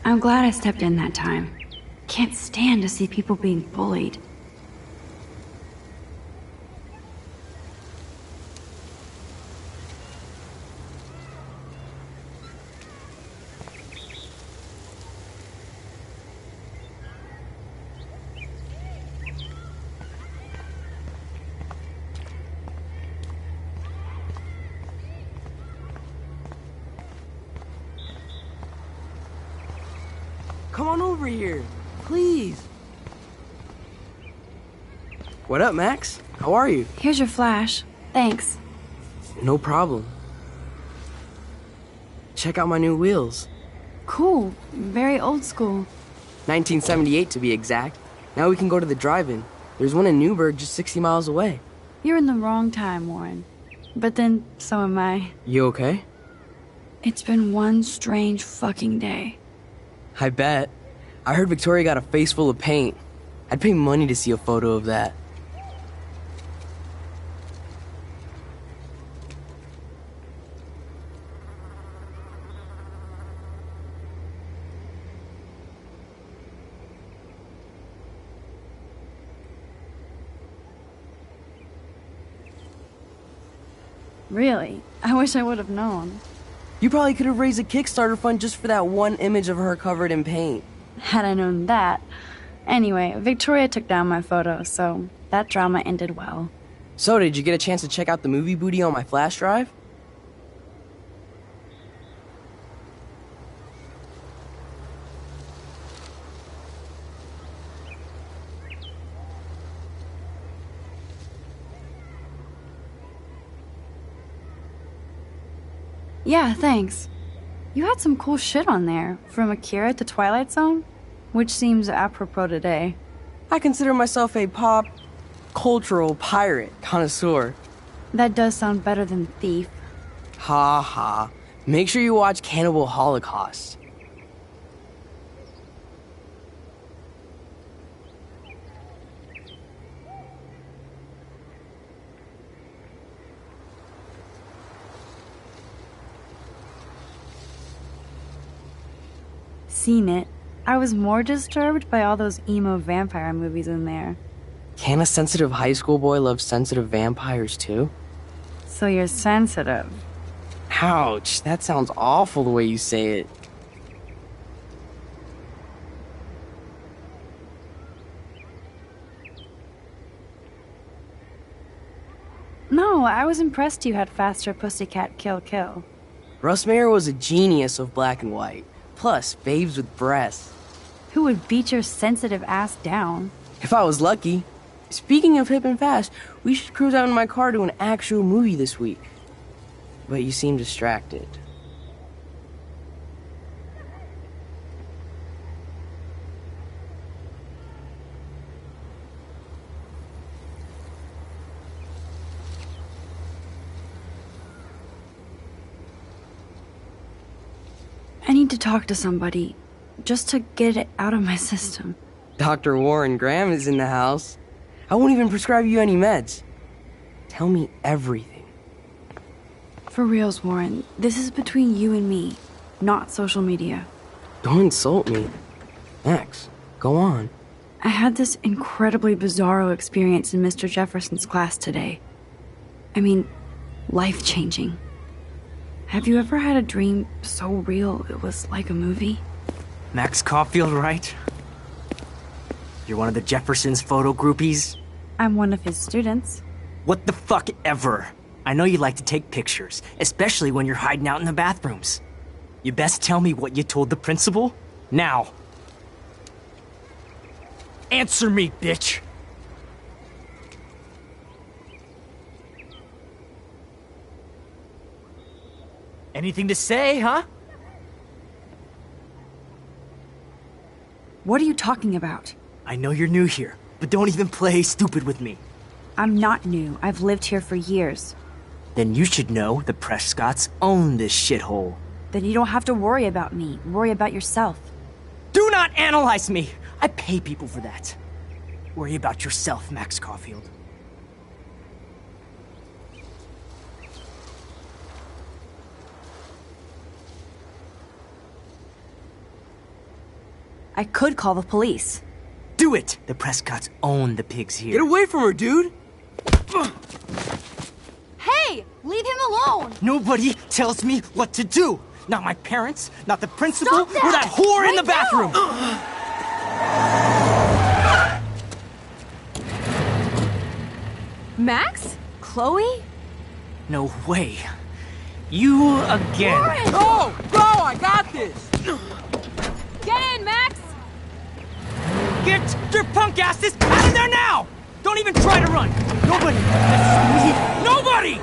I'm glad I stepped in that time. Can't stand to see people being bullied. Come on over here, please. What up, Max? How are you? Here's your flash. Thanks. No problem. Check out my new wheels. Cool. Very old school. 1978 to be exact. Now we can go to the drive-in. There's one in Newburgh just 60 miles away. You're in the wrong time, Warren. But then, so am I. You okay? It's been one strange fucking day. I bet. I heard Victoria got a face full of paint. I'd pay money to see a photo of that. Really? I wish I would have known. You probably could have raised a Kickstarter fund just for that one image of her covered in paint. Had I known that. Anyway, Victoria took down my photo, so that drama ended well. So, did you get a chance to check out the movie booty on my flash drive? Yeah, thanks. You had some cool shit on there, from Akira to Twilight Zone, which seems apropos today. I consider myself a pop cultural pirate connoisseur. That does sound better than thief. Ha ha. Make sure you watch Cannibal Holocaust. Seen it. I was more disturbed by all those emo vampire movies in there. Can a sensitive high school boy love sensitive vampires too? So you're sensitive. Ouch, that sounds awful the way you say it. know. I was impressed you had faster Pussycat Kill Kill. Russ Meyer was a genius of black and white. Plus, babes with breasts. Who would beat your sensitive ass down? If I was lucky. Speaking of hip and fast, we should cruise out in my car to an actual movie this week. But you seem distracted. I need to talk to somebody, just to get it out of my system. Dr. Warren Graham is in the house. I won't even prescribe you any meds. Tell me everything. For reals, Warren, this is between you and me, not social media. Don't insult me. Max, go on. I had this incredibly bizarro experience in Mr. Jefferson's class today. I mean, life-changing. Have you ever had a dream so real it was like a movie? Max Caulfield, right? You're one of the Jefferson's photo groupies? I'm one of his students. What the fuck ever. I know you like to take pictures, especially when you're hiding out in the bathrooms. You best tell me what you told the principal, now. Answer me, bitch! Anything to say, huh? What are you talking about? I know you're new here, but don't even play stupid with me. I'm not new. I've lived here for years. Then you should know the Prescotts own this shithole. Then you don't have to worry about me. Worry about yourself. Do not analyze me! I pay people for that. Worry about yourself, Max Caulfield. I could call the police. Do it! The Prescotts own the pigs here. Get away from her, dude! Hey! Leave him alone! Nobody tells me what to do! Not my parents, not the principal, Stop that! or that whore Right in the bathroom! Max? Chloe? No way. You again. Warren! Go! Go! I got this! Get in, Max! Get your punk asses out of there now! Don't even try to run! Nobody! Nobody!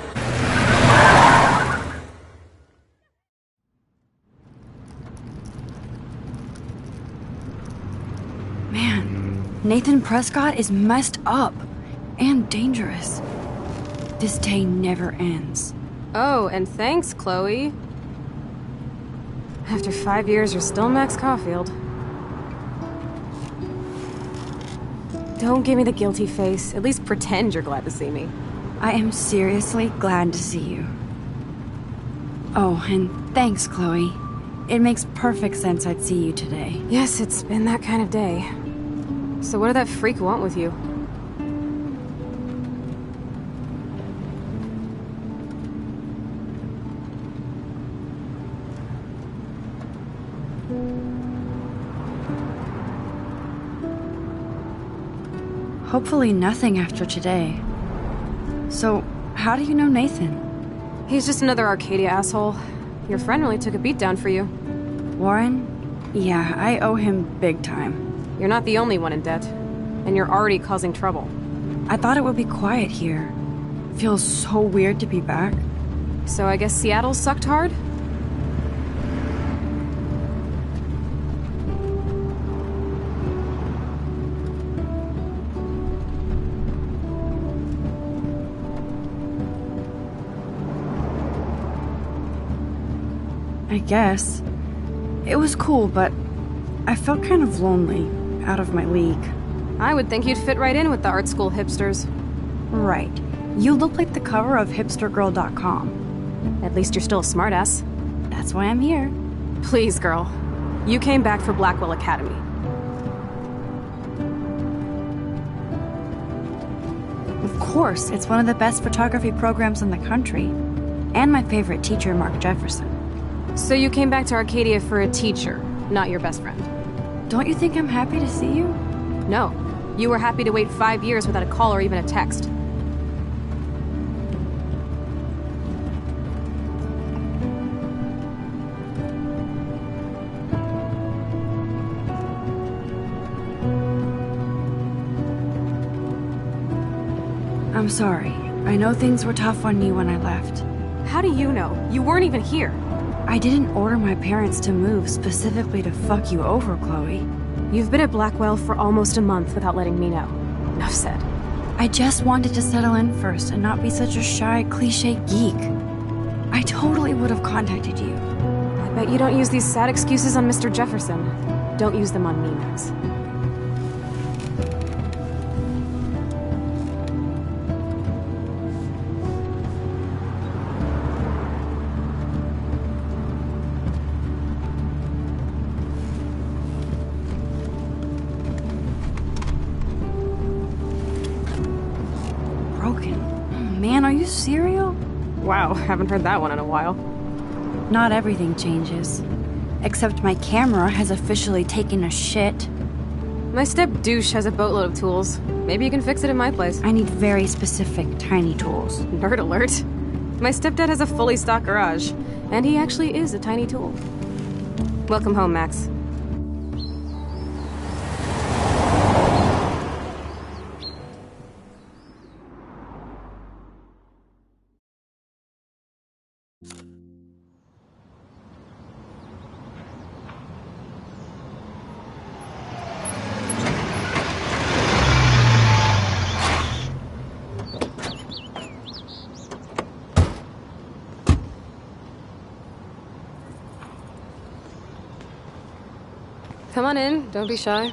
Man, Nathan Prescott is messed up and dangerous. This day never ends. Oh, and thanks, Chloe. After 5 years, you're still Max Caulfield. Don't give me the guilty face. At least pretend you're glad to see me. I am seriously glad to see you. Oh, and thanks, Chloe. It makes perfect sense I'd see you today. Yes, it's been that kind of day. So what did that freak want with you? Hopefully nothing after today. So, how do you know Nathan? He's just another Arcadia asshole. Your friend really took a beat down for you. Warren? Yeah, I owe him big time. You're not the only one in debt. And you're already causing trouble. I thought it would be quiet here. Feels so weird to be back. So I guess Seattle sucked hard? I guess. It was cool, but I felt kind of lonely, out of my league. I would think you'd fit right in with the art school hipsters. Right. You look like the cover of hipstergirl.com. At least you're still a smartass. That's why I'm here. Please, girl. You came back for Blackwell Academy. Of course, it's one of the best photography programs in the country. And my favorite teacher, Mark Jefferson. So you came back to Arcadia for a teacher, not your best friend. Don't you think I'm happy to see you? No. You were happy to wait 5 years without a call or even a text. I'm sorry. I know things were tough on you when I left. How do you know? You weren't even here. I didn't order my parents to move specifically to fuck you over, Chloe. You've been at Blackwell for almost a month without letting me know. Enough said. I just wanted to settle in first and not be such a shy, cliche geek. I totally would have contacted you. I bet you don't use these sad excuses on Mr. Jefferson. Don't use them on me, Max. Man, are you serial? Wow, haven't heard that one in a while. Not everything changes. Except my camera has officially taken a shit. My step-douche has a boatload of tools. Maybe you can fix it in my place. I need very specific, tiny tools. Nerd alert. My stepdad has a fully stocked garage, and he actually is a tiny tool. Welcome home, Max. Come on in, don't be shy.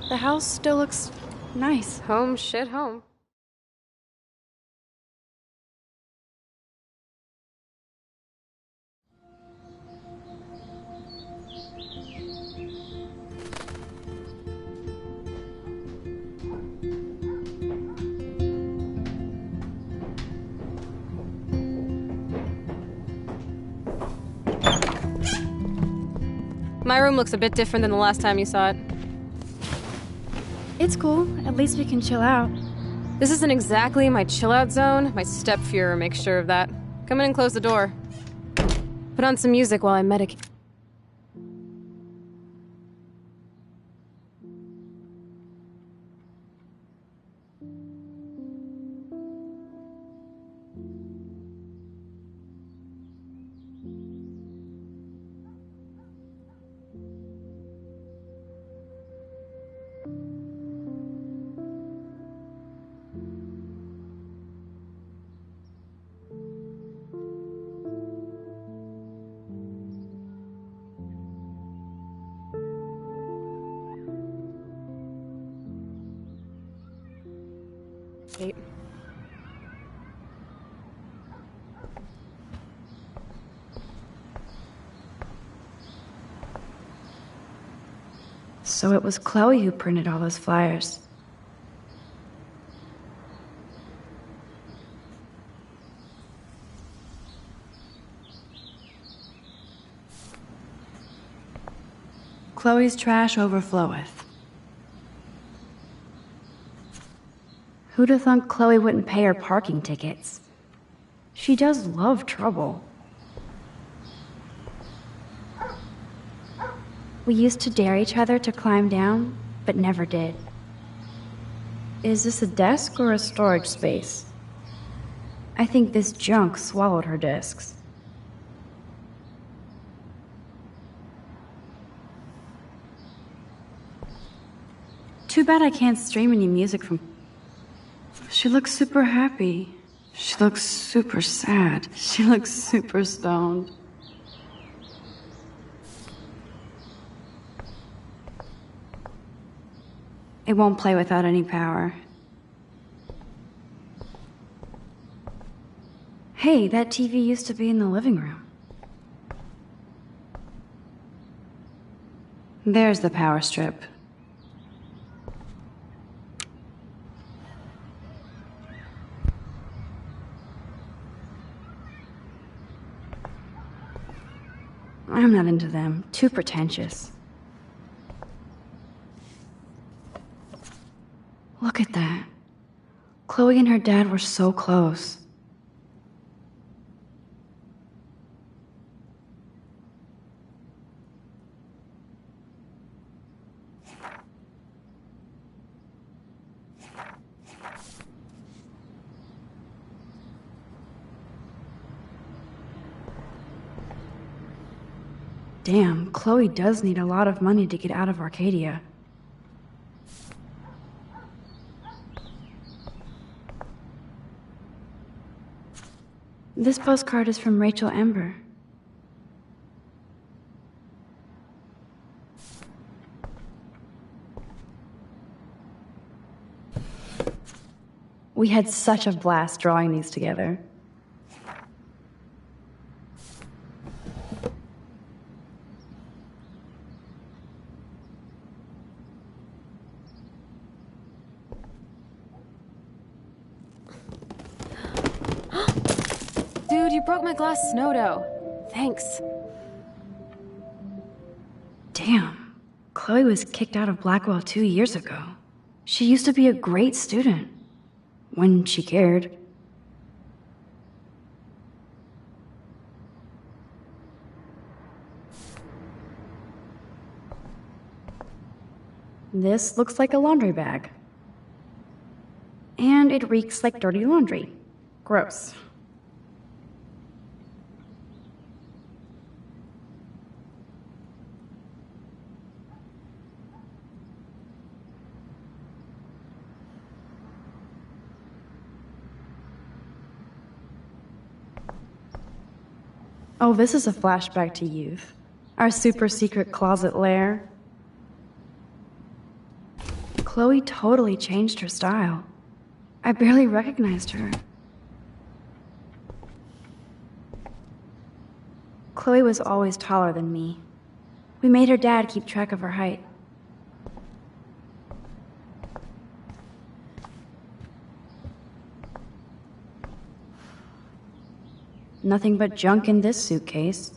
The house still looks nice. Home shit home. My room looks a bit different than the last time you saw it. It's cool. At least we can chill out. This isn't exactly my chill-out zone. My step-Fuhrer makes sure of that. Come in and close the door. Put on some music while I medicate. Kate. So it was Chloe who printed all those flyers. Chloe's trash overfloweth. Who'd have thunk Chloe wouldn't pay her parking tickets? She does love trouble. We used to dare each other to climb down, but never did. Is this a desk or a storage space? I think this junk swallowed her discs. Too bad I can't stream any music from... She looks super happy. She looks super sad. She looks super stoned. It won't play without any power. Hey, that TV used to be in the living room. There's the power strip. I'm not into them. Too pretentious. Look at that. Chloe and her dad were so close. Damn, Chloe does need a lot of money to get out of Arcadia. This postcard is from Rachel Amber. We had such a blast drawing these together. Dude, you broke my glass snow dough. Thanks. Damn. Chloe was kicked out of Blackwell 2 years ago. She used to be a great student. When she cared. This looks like a laundry bag. And it reeks like dirty laundry. Gross. Oh, this is a flashback to youth. Our super secret closet lair. Chloe totally changed her style. I barely recognized her. Chloe was always taller than me. We made her dad keep track of her height. Nothing but junk in this suitcase.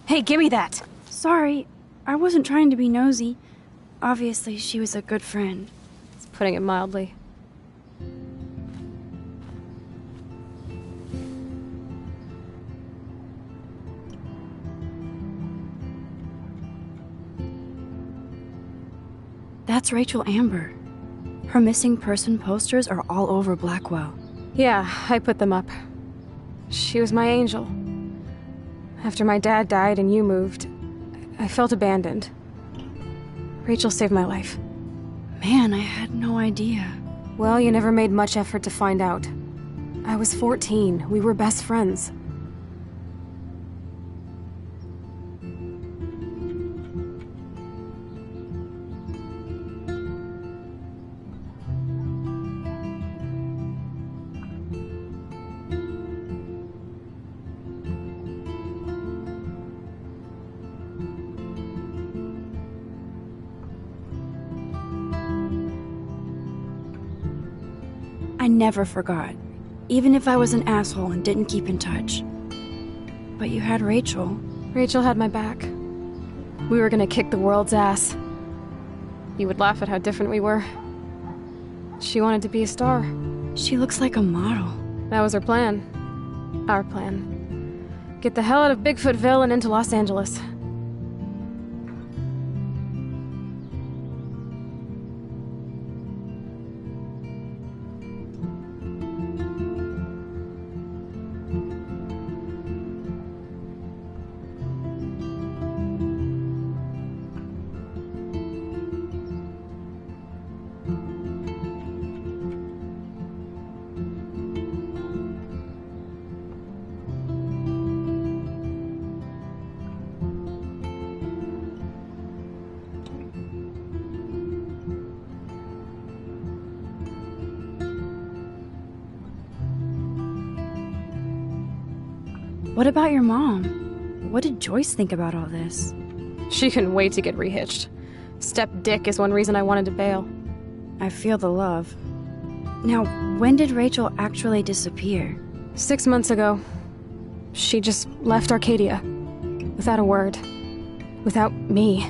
Hey, give me that! Sorry, I wasn't trying to be nosy. Obviously, she was a good friend. It's putting it mildly. That's Rachel Amber. Her missing person posters are all over Blackwell. Yeah, I put them up. She was my angel. After my dad died and you moved, I felt abandoned. Rachel saved my life. Man, I had no idea. Well, you never made much effort to find out. I was 14. We were best friends. I never forgot, even if I was an asshole and didn't keep in touch. But you had Rachel. Rachel had my back. We were gonna kick the world's ass. You would laugh at how different we were. She wanted to be a star. She looks like a model. That was her plan. Our plan. Get the hell out of Bigfootville and into Los Angeles. What about your mom? what did Joyce think about all this? She couldn't wait to get rehitched. Step Dick is one reason I wanted to bail. I feel the love. Now, when did Rachel actually disappear? 6 months ago. She just left Arcadia. Without a word. Without me.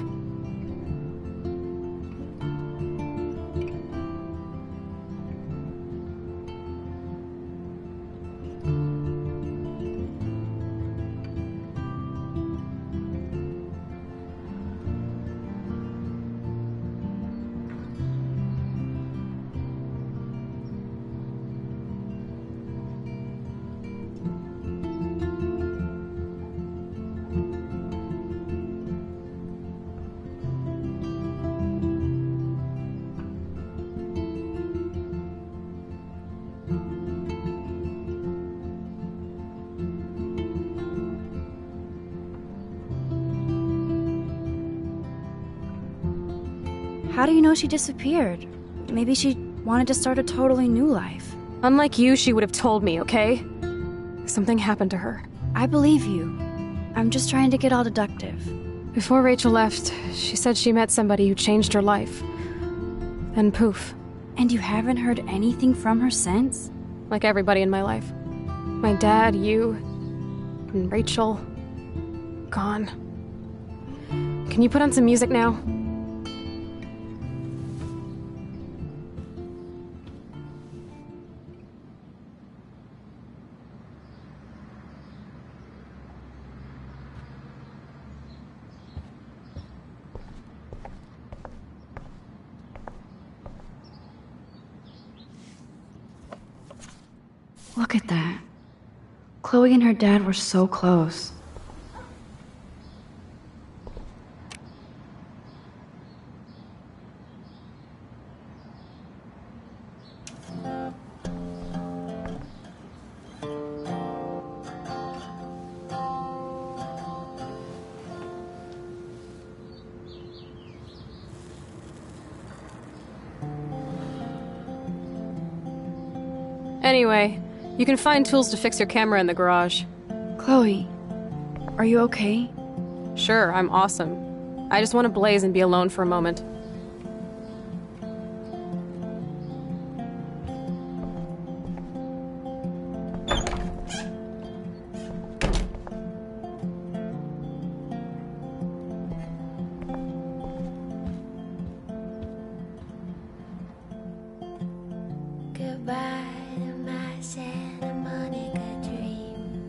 How do you know she disappeared? Maybe she wanted to start a totally new life. Unlike you, she would have told me, okay? Something happened to her. I believe you. I'm just trying to get all deductive. Before Rachel left, she said she met somebody who changed her life. Then poof. And you haven't heard anything from her since? Like everybody in my life. My dad, you, and Rachel. Gone. Can you put on some music now? Look at that. Chloe and her dad were so close. Anyway, you can find tools to fix your camera in the garage. Chloe, are you okay? Sure, I'm awesome. I just want to blaze and be alone for a moment. Goodbye to my Santa Monica dream.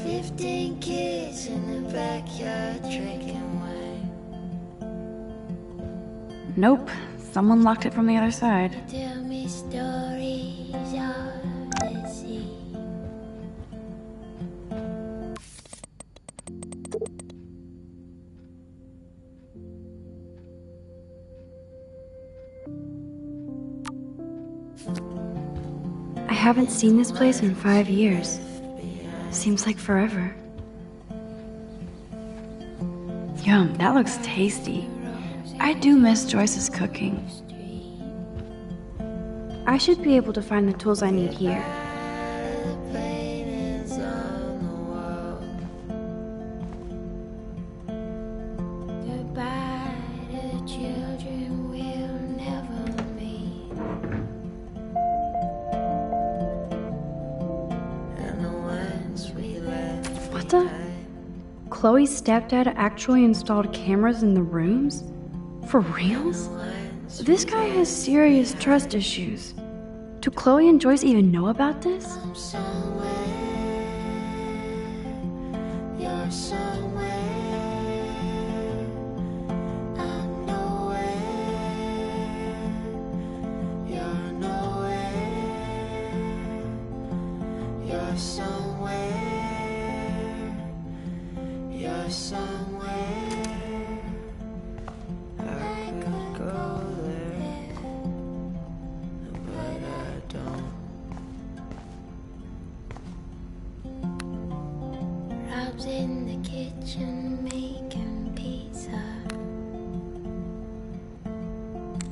15 kids in the backyard drinking wine. Nope. Someone locked it from the other side. Tell me stories of the sea. I haven't seen this place in 5 years. Seems like forever. Yum, that looks tasty. I do miss Joyce's cooking. I should be able to find the tools I need here. Goodbye to children we'll never meet. And the ones we left. What the? Chloe's stepdad actually installed cameras in the rooms? For reals? This guy has serious trust issues. Do Chloe and Joyce even know about this? You're somewhere. I'm nowhere. You're nowhere. You're somewhere. You're somewhere. I could go there, but I don't. Rob's in the kitchen making pizza.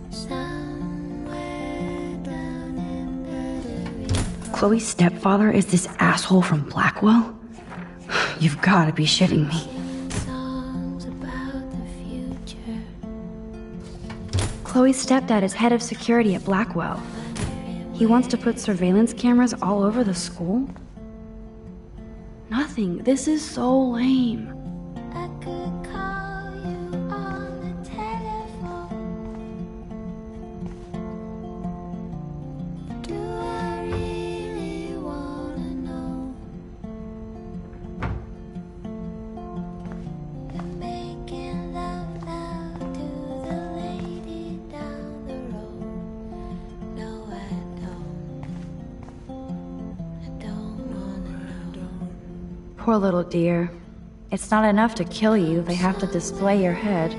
Somewhere down in Puerto Rico. Chloe's stepfather is this asshole from Blackwell? You've gotta be shitting me. Chloe's stepdad is head of security at Blackwell. He wants to put surveillance cameras all over the school? Nothing. This is so lame. Poor little dear. It's not enough to kill you, they have to display your head.